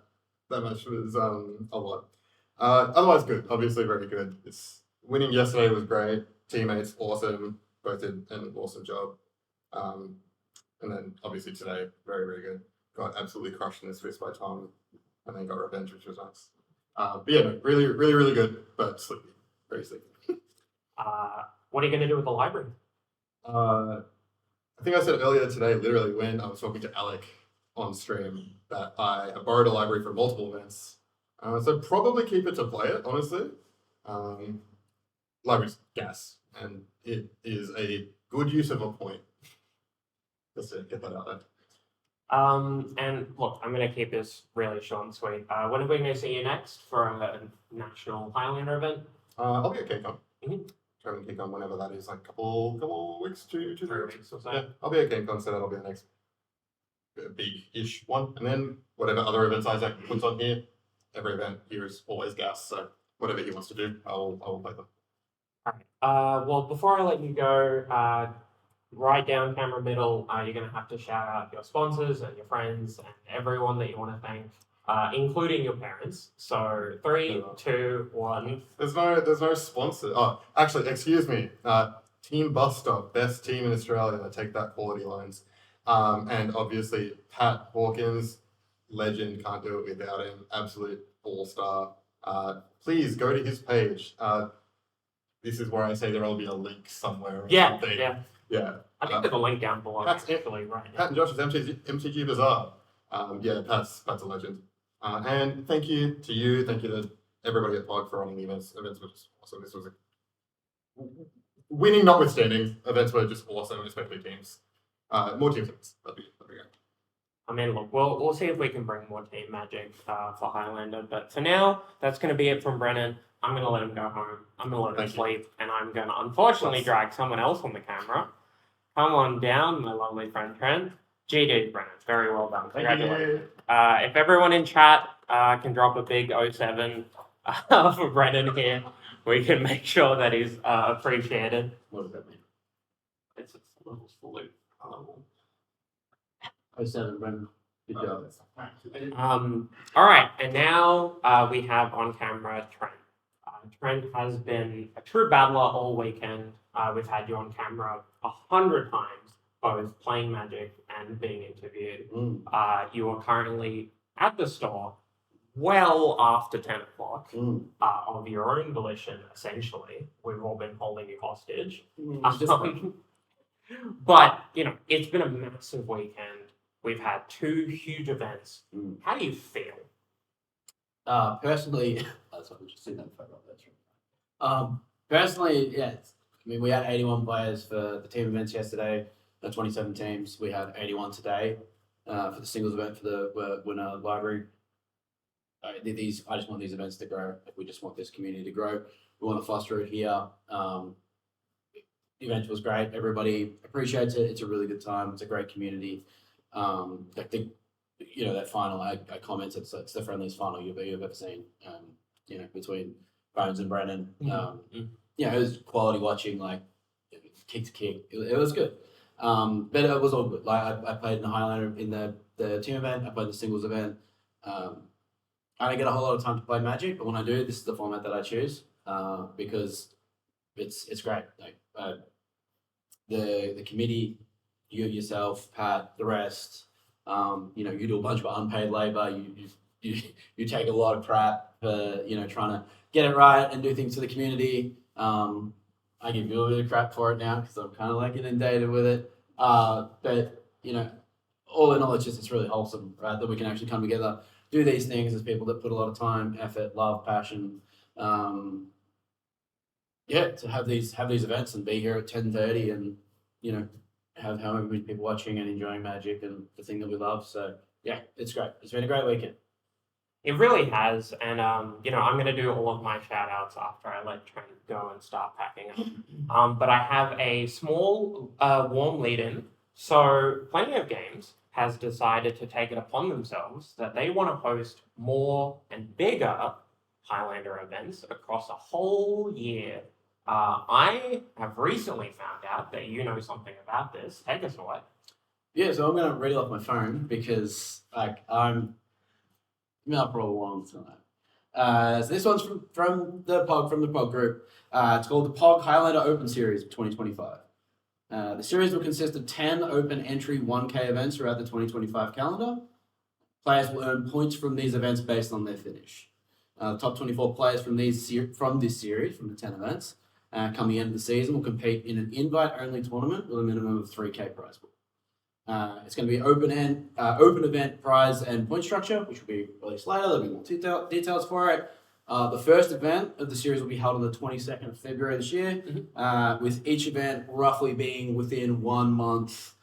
match was a lot. Otherwise good. Obviously very good. Winning yesterday was great. Teammates awesome. Both did an awesome job. And then obviously today very, very good. Got absolutely crushed in the Swiss by Tom, and then got revenge, which was nice. But yeah, no, really, really, really good, but sleepy. Very sleepy. What are you going to do with the library? I think I said earlier today, literally when I was talking to Alec on stream, that I borrowed a library for multiple events. So probably keep it to play it, honestly. Library's gas, and it is a good use of a point. Just to get that out there. And look, I'm going to keep this really short and sweet. When are we going to see you next for a national Highlander event? I'll be at KCON. Mhm. Traveling KCON whenever that is, like couple weeks, two, 3 weeks or so. Yeah, I'll be at KCON, so that'll be the next big-ish one. And then whatever other events Isaac puts on here, every event here is always gas. So whatever he wants to do, I will play them. Alright. Well, before I let you go, right down camera middle, you're going to have to shout out your sponsors and your friends and everyone that you want to thank, including your parents. So 3, 2, 1. There's no sponsor. Oh, actually, excuse me. Team Bus Stop, best team in Australia. Take that, quality lines. And obviously Pat Hawkins, legend. Can't do it without him. Absolute all-star. Please go to his page. This is where I say there will be a link somewhere. Or something. Yeah. I think there's a link down below. Pat's- Actually, right now. Pat and Josh's MTG Bazaar. Yeah, Pat's a legend. And thank you to you. Thank you to everybody at POG for running the events. Events were just awesome. This was winning notwithstanding. Events were just awesome, especially teams. More teams events. That'd be great. I mean, look, we'll see if we can bring more team magic for Highlander. But for now, that's going to be it from Brennan. I'm going to let him go home. I'm going to let him Thank you. sleep. And I'm going to unfortunately drag someone else on the camera. Come on down, my lovely friend Trent. GD, Brennan. Very well done. Congratulations. If everyone in chat can drop a big 07 for Brennan here, we can make sure that he's appreciated. What does that mean? It's a little salute. 07, Brendan. Good job. All right, and now we have on camera Trent. Trent has been a true battler all weekend. We've had you on camera 100 times, both playing Magic and being interviewed. You are currently at the store well after 10 o'clock of your own volition, essentially. We've all been holding you hostage. But, you know, it's been a massive weekend. We've had 2 huge events. How do you feel? Personally, that's what we just seen that photo up there. Personally, yeah. I mean, we had 81 players for the team events yesterday. 27 teams. We had 81 today for the singles event for the winner library. I just want these events to grow. We just want this community to grow. We want to foster it here. The event was great. Everybody appreciates it. It's a really good time. It's a great community. That final, I commented, it's the friendliest final you've ever seen, between Bones and Brennan. It was quality watching, like, kick to kick. It was good. But it was all good. Like, I played in the Highlander in the team event. I played the singles event. I don't get a whole lot of time to play Magic, but when I do, this is the format that I choose because it's great. Like, the committee, you yourself, Pat, the rest. You do a bunch of unpaid labor. You take a lot of crap for trying to get it right and do things for the community. I give you a bit of crap for it now because I'm kind of like inundated with it. But all in all, it's really wholesome, right? That we can actually come together, do these things as people that put a lot of time, effort, love, passion. To have these events and be here at 10:30 and have however many people watching and enjoying Magic and the thing that we love. So yeah, it's great. It's been a great weekend. It really has, and I'm going to do all of my shout outs after I let Trent go and start packing up. But I have a small, warm lead in. So, Plenty of Games has decided to take it upon themselves that they want to host more and bigger Highlander events across a whole year. I have recently found out that you know something about this. Take us away. Yeah, so I'm going to read it off my phone because I'm up for a long time. So this one's from the POG group. It's called the POG Highlander Open Series of 2025. The series will consist of 10 open entry 1K events throughout the 2025 calendar. Players will earn points from these events based on their finish. The top 24 players from this series, from the 10 events, come the end of the season will compete in an invite-only tournament with a minimum of 3K prize pool. It's going to be open event prize and point structure, which will be released later. There'll be more details for it. The first event of the series will be held on the 22nd of February this year, with each event roughly being within 1 month,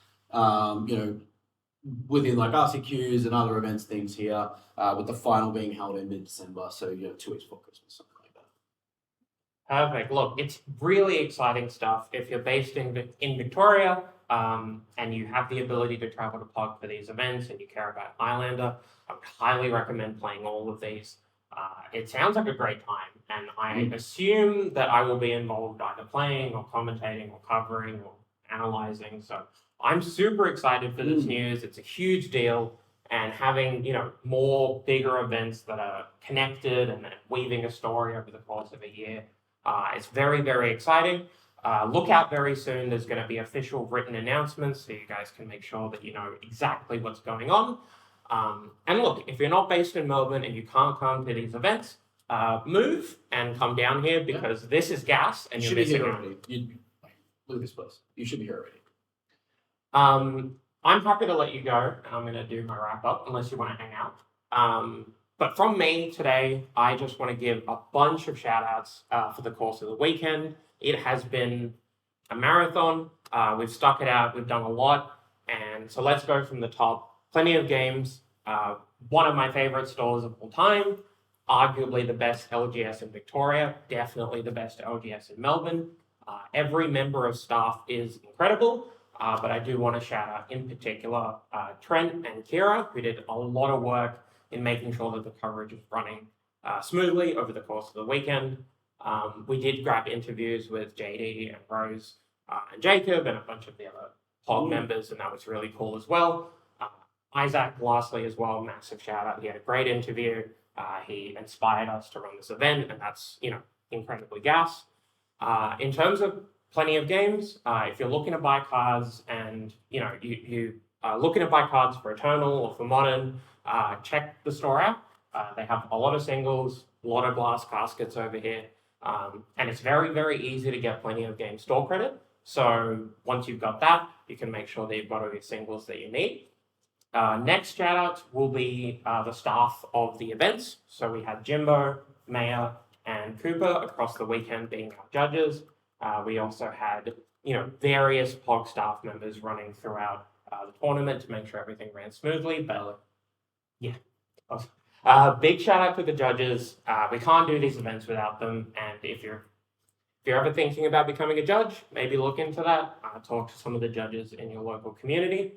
within like RCQs and other events things here, with the final being held in mid-December, so 2 weeks before Christmas, something like that. Perfect. Look, it's really exciting stuff. If you're based in Victoria, and you have the ability to travel to POG for these events and you care about Highlander, I would highly recommend playing all of these. It sounds like a great time, and I assume that I will be involved either playing or commentating or covering or analyzing. So I'm super excited for this news. It's a huge deal, and having more bigger events that are connected and weaving a story over the course of a year, it's very, very exciting. Look out very soon. There's going to be official written announcements so you guys can make sure that you know exactly what's going on. And look, if you're not based in Melbourne and you can't come to these events, move and come down here because this is gas and You you're should be missing here out. already. Look at this place. You should be here already. I'm happy to let you go, and I'm going to do my wrap up unless you want to hang out. But from me today, I just want to give a bunch of shout outs for the course of the weekend. It has been a marathon. We've stuck it out. We've done a lot. And so let's go from the top. Plenty of games. One of my favorite stores of all time. Arguably the best LGS in Victoria. Definitely the best LGS in Melbourne. Every member of staff is incredible. But I do want to shout out in particular Trent and Kira, who did a lot of work in making sure that the coverage is running smoothly over the course of the weekend. We did grab interviews with JD and Rose and Jacob and a bunch of the other POG members, and that was really cool as well. Isaac, lastly, as well, massive shout out. He had a great interview. He inspired us to run this event, and that's, incredibly gas. In terms of plenty of games, if you're looking to buy cards and, you are looking to buy cards for Eternal or for Modern, check the store out. They have a lot of singles, a lot of glass caskets over here. And it's very, very easy to get plenty of game store credit. So once you've got that, you can make sure that you've got all your singles that you need. Next shout out will be the staff of the events. So we had Jimbo, Maya, and Cooper across the weekend being our judges. We also had, various POG staff members running throughout the tournament to make sure everything ran smoothly. But big shout out to the judges. We can't do these events without them. And if you're ever thinking about becoming a judge, maybe look into that. Talk to some of the judges in your local community.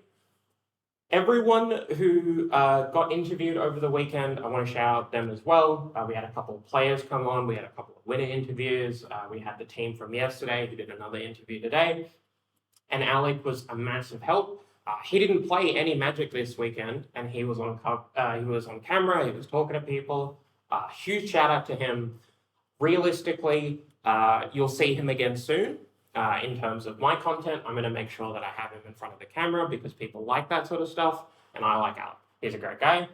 Everyone who got interviewed over the weekend, I want to shout out them as well. We had a couple of players come on. We had a couple of winner interviews. We had the team from yesterday who did another interview today. And Alec was a massive help. He didn't play any Magic this weekend, and he was on camera. He was talking to people. Huge shout out to him. Realistically, you'll see him again soon. In terms of my content, I'm going to make sure that I have him in front of the camera because people like that sort of stuff, and I like Alec. He's a great guy.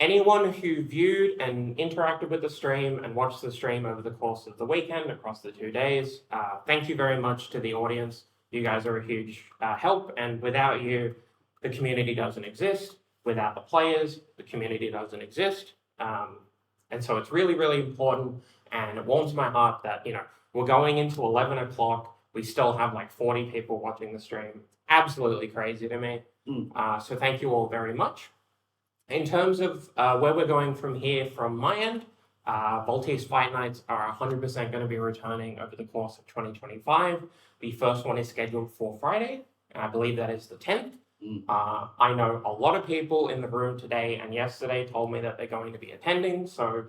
Anyone who viewed and interacted with the stream and watched the stream over the course of the weekend across the 2 days, thank you very much to the audience. You guys are a huge help, and without you, the community doesn't exist. Without the players, the community doesn't exist. And so it's really, really important, and it warms my heart that, we're going into 11 o'clock. We still have like 40 people watching the stream. Absolutely crazy to me. So thank you all very much. In terms of where we're going from here from my end, Voltaire's Fight Nights are 100% going to be returning over the course of 2025. The first one is scheduled for Friday, and I believe that is the 10th. I know a lot of people in the room today and yesterday told me that they're going to be attending, so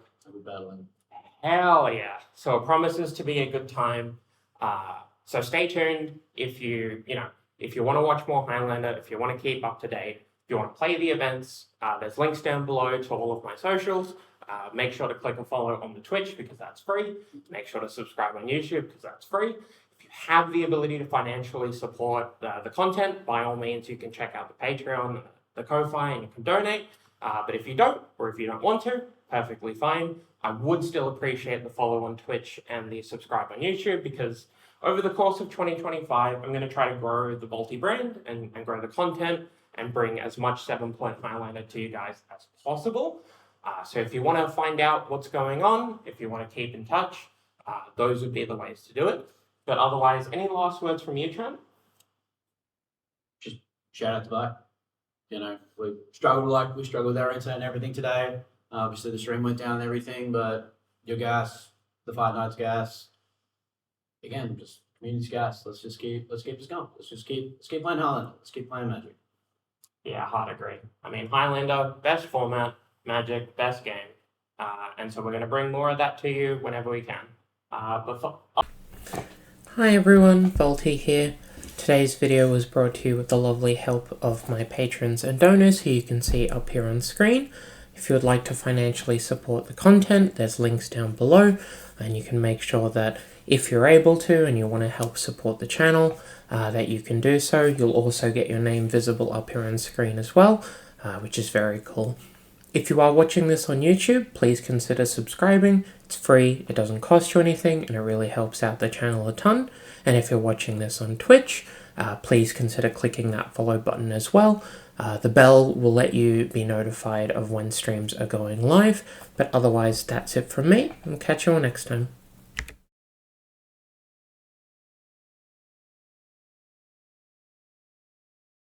hell yeah. So it promises to be a good time. So stay tuned if you want to watch more Highlander, if you want to keep up to date, if you want to play the events, there's links down below to all of my socials. Make sure to click and follow on the Twitch because that's free. Make sure to subscribe on YouTube because that's free. If you have the ability to financially support the content, by all means, you can check out the Patreon, the Ko-Fi, and you can donate. But if you don't, or if you don't want to, perfectly fine. I would still appreciate the follow on Twitch and the subscribe on YouTube, because over the course of 2025, I'm going to try to grow the Volty brand and grow the content and bring as much 7-Point Highlander to you guys as possible. So if you want to find out what's going on, if you want to keep in touch, those would be the ways to do it. But otherwise, any last words from you, Trent? Shout out to Buck. You know, we struggled with our internet and everything today. Obviously the stream went down and everything, but your gas, the Fight Nights gas, again, just community's gas. Let's keep this going. Let's keep playing Highlander. Let's keep playing Magic. Yeah, hard agree. I mean, Highlander, best format, Magic, best game. And so we're going to bring more of that to you whenever we can. Hi everyone, Volty here. Today's video was brought to you with the lovely help of my patrons and donors, who you can see up here on screen. If you would like to financially support the content, there's links down below, and you can make sure that if you're able to and you want to help support the channel, that you can do so. You'll also get your name visible up here on screen as well, which is very cool. If you are watching this on YouTube, please consider subscribing. It's free, it doesn't cost you anything, and it really helps out the channel a ton. And if you're watching this on Twitch, please consider clicking that follow button as well. The bell will let you be notified of when streams are going live. But otherwise, that's it from me. I'll catch you all next time.